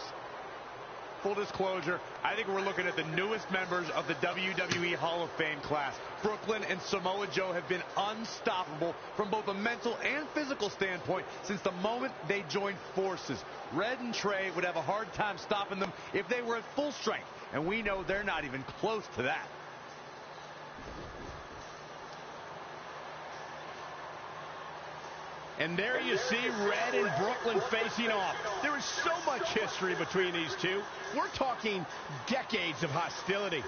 Full disclosure, I think we're looking at the newest members of the WWE Hall of Fame class. Brooklyn and Samoa Joe have been unstoppable from both a mental and physical standpoint since the moment they joined forces. Red and Trey would have a hard time stopping them if they were at full strength, and we know they're not even close to that. And there you see Red and Brooklyn facing off. There is so much history between these two. We're talking decades of hostility.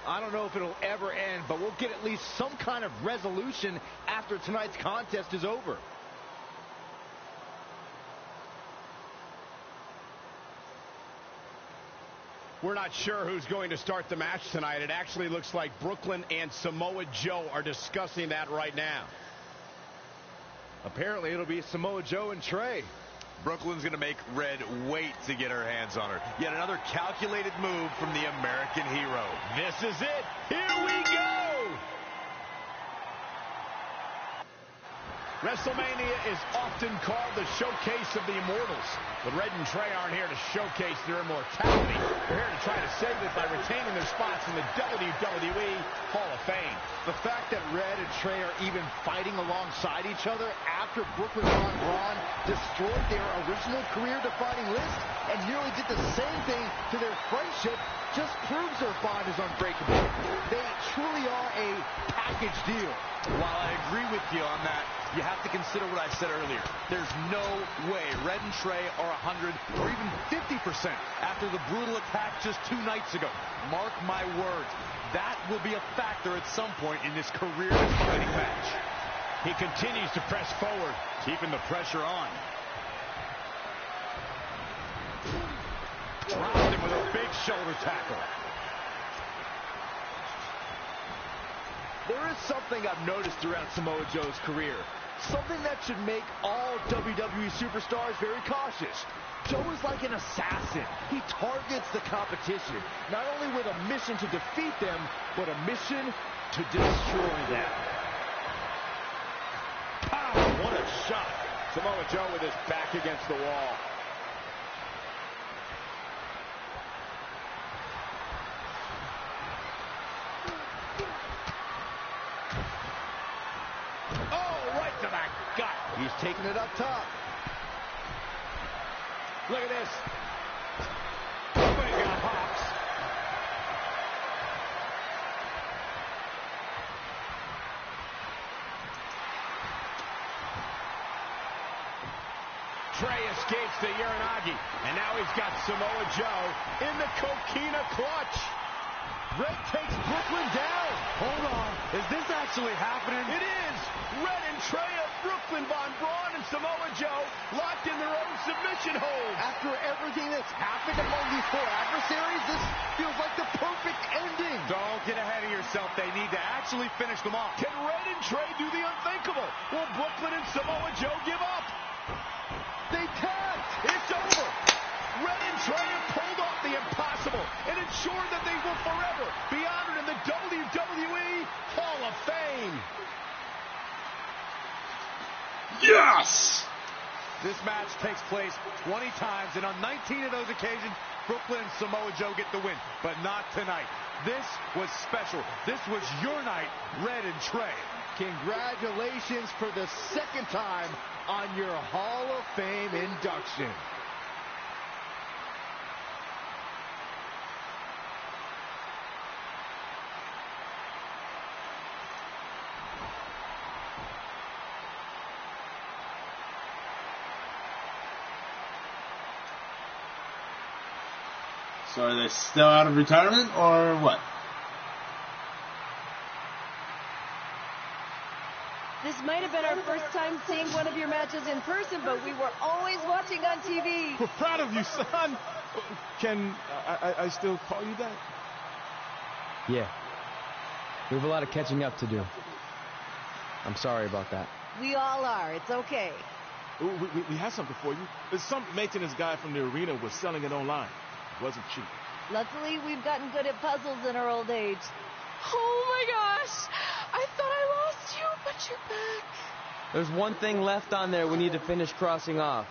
I don't know if it'll ever end, but we'll get at least some kind of resolution after tonight's contest is over. We're not sure who's going to start the match tonight. It actually looks like Brooklyn and Samoa Joe are discussing that right now. Apparently, it'll be Samoa Joe and Trey. Brooklyn's going to make Red wait to get her hands on her. Yet another calculated move from the American hero. This is it. Here we go. WrestleMania is often called the showcase of the immortals. But Red and Trey aren't here to showcase their immortality. They're here to try to save it by retaining their spots in the WWE Hall of Fame. The fact that Red and Trey are even fighting alongside each other after Brooklyn Von Braun destroyed their original career-defining list and nearly did the same thing to their friendship just proves their bond is unbreakable. They truly are a package deal. While I agree with you on that, you have to consider what I said earlier. There's no way Red and Trey are 100 or even 50% after the brutal attack just 2 nights ago. Mark my words, that will be a factor at some point in this career-defining match. He continues to press forward, keeping the pressure on. Dropped him with a big shoulder tackle. There is something I've noticed throughout Samoa Joe's career. Something that should make all WWE superstars very cautious. Joe is like an assassin. He targets the competition, not only with a mission to defeat them, but a mission to destroy them. Pow! What a shot. Samoa Joe with his back against the wall. He's taking it up top. Look at this. Omega hops. Trey escapes the Uranagi, and now he's got Samoa Joe in the Coquina clutch. Red takes Brooklyn down. Hold on. Is this actually happening? It is. Red and Trey of Brooklyn, Von Braun, and Samoa Joe locked in their own submission hold. After everything that's happened among these 4 adversaries, this feels like the perfect ending. Don't get ahead of yourself. They need to actually finish them off. Can Red and Trey do the unthinkable? Will Brooklyn and Samoa Joe give up? They tapped. It's over. Red and Trey have pulled off the impossible and ensured that they will forever be honored in the WWE Hall of Fame. Yes! This match takes place 20 times, and on 19 of those occasions, Brooklyn and Samoa Joe get the win, but not tonight. This was special. This was your night, Red and Trey. Congratulations for the 2nd time on your Hall of Fame induction. So are they still out of retirement, or what? This might have been our first time seeing one of your matches in person, but we were always watching on TV. We're proud of you, son. Can I still call you that? Yeah. We have a lot of catching up to do. I'm sorry about that. We all are. It's okay. We have something for you. There's some maintenance guy from the arena was selling it online. It wasn't cheap. Luckily, we've gotten good at puzzles in our old age. Oh my gosh! I thought I lost you, but you're back. There's one thing left on there we need to finish crossing off.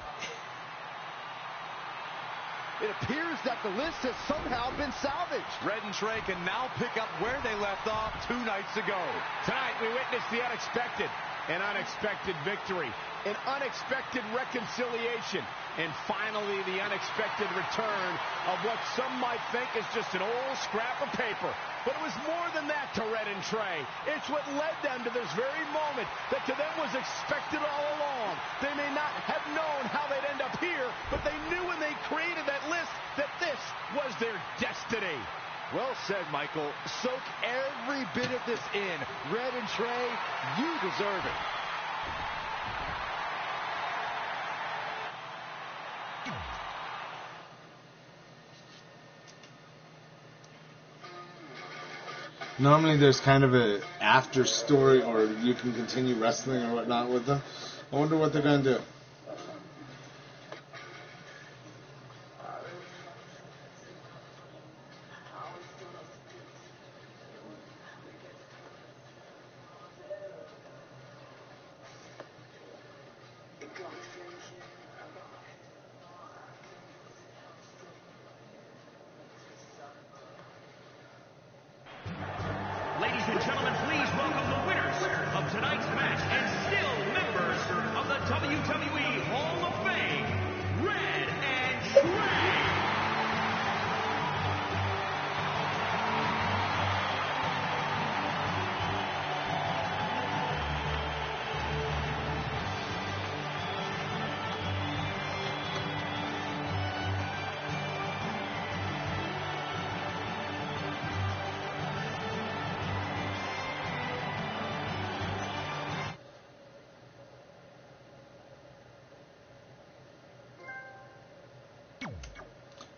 It appears that the list has somehow been salvaged. Red and Trey can now pick up where they left off 2 nights ago. Tonight, we witnessed the unexpected, an unexpected victory, an unexpected reconciliation, and finally the unexpected return of what some might think is just an old scrap of paper. But it was more than that to Red and Trey. It's what led them to this very moment that to them was expected all along. They may not have known how they'd end up here, but they knew when they created that list that this was their destiny. Well said, Michael. Soak every bit of this in. Red and Trey, you deserve it. Normally there's kind of a after story, or you can continue wrestling or whatnot with them. I wonder what they're going to do. Ladies and gentlemen, please welcome the winners of tonight's match and still members of the WWE Hall of Fame, Red and Trey.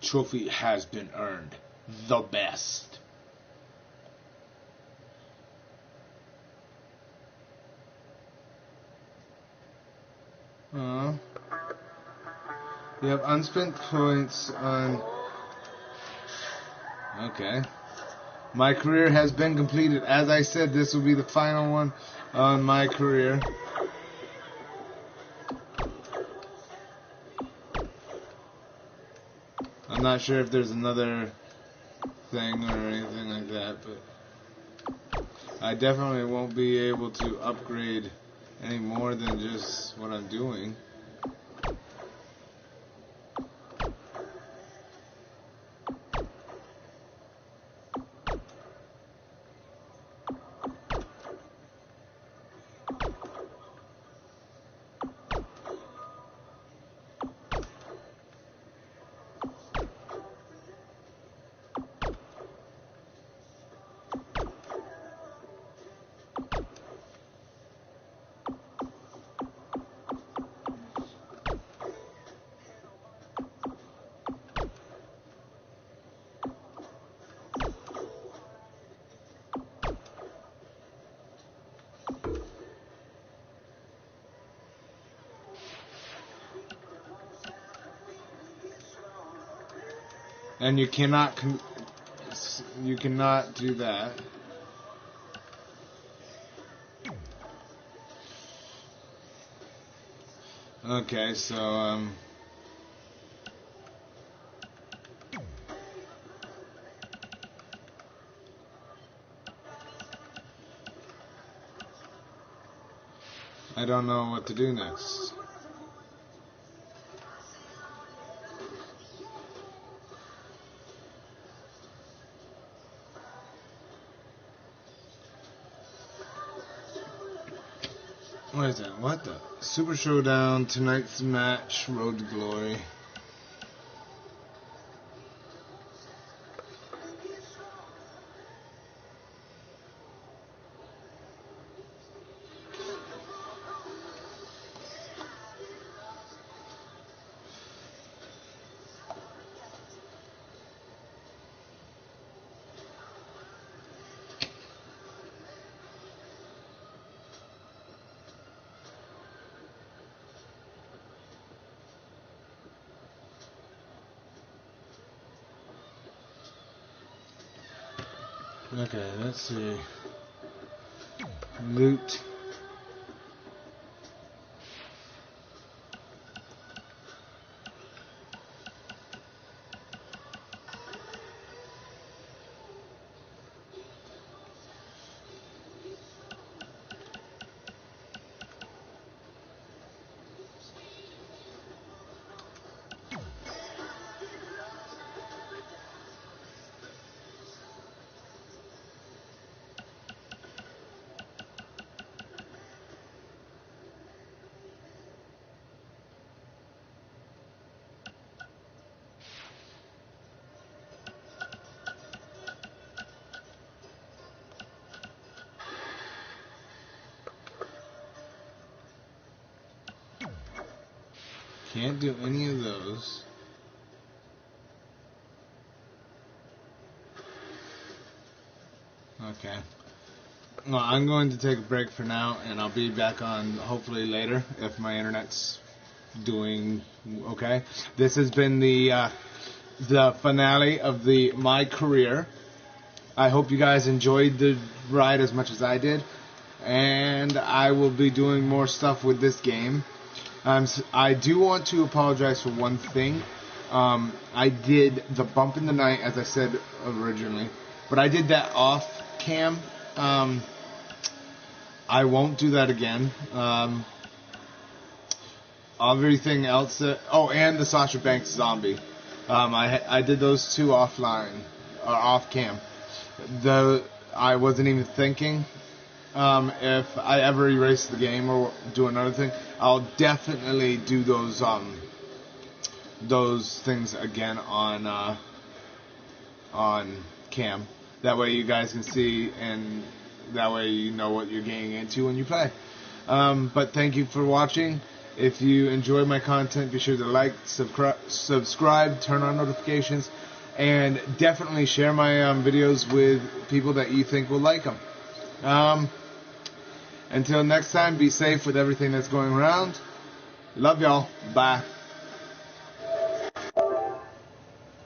Trophy has been earned. The best. You have unspent points on... Okay. My career has been completed. As I said, this will be the final one on my career. I'm not sure if there's another thing or anything like that, but I definitely won't be able to upgrade any more than just what I'm doing. And you cannot do that. Okay, so I don't know what to do next. What is that? What the? Super Showdown, tonight's match, Road to Glory. Okay, let's see. Loot. Can't do any of those. Okay. Well, I'm going to take a break for now, and I'll be back on hopefully later if my internet's doing okay. This has been the finale of my career. I hope you guys enjoyed the ride as much as I did, and I will be doing more stuff with this game. I do want to apologize for one thing. I did the bump in the night, as I said originally, but I did that off cam. I won't do that again. Everything else, and the Sasha Banks zombie. I did those two offline, or off cam. I wasn't even thinking. If I ever erase the game or do another thing, I'll definitely do those things again on cam. That way you guys can see, and that way you know what you're getting into when you play. But thank you for watching. If you enjoy my content, be sure to like, subscribe, turn on notifications, and definitely share my videos with people that you think will like them. Until next time, be safe with everything that's going around. Love y'all. Bye.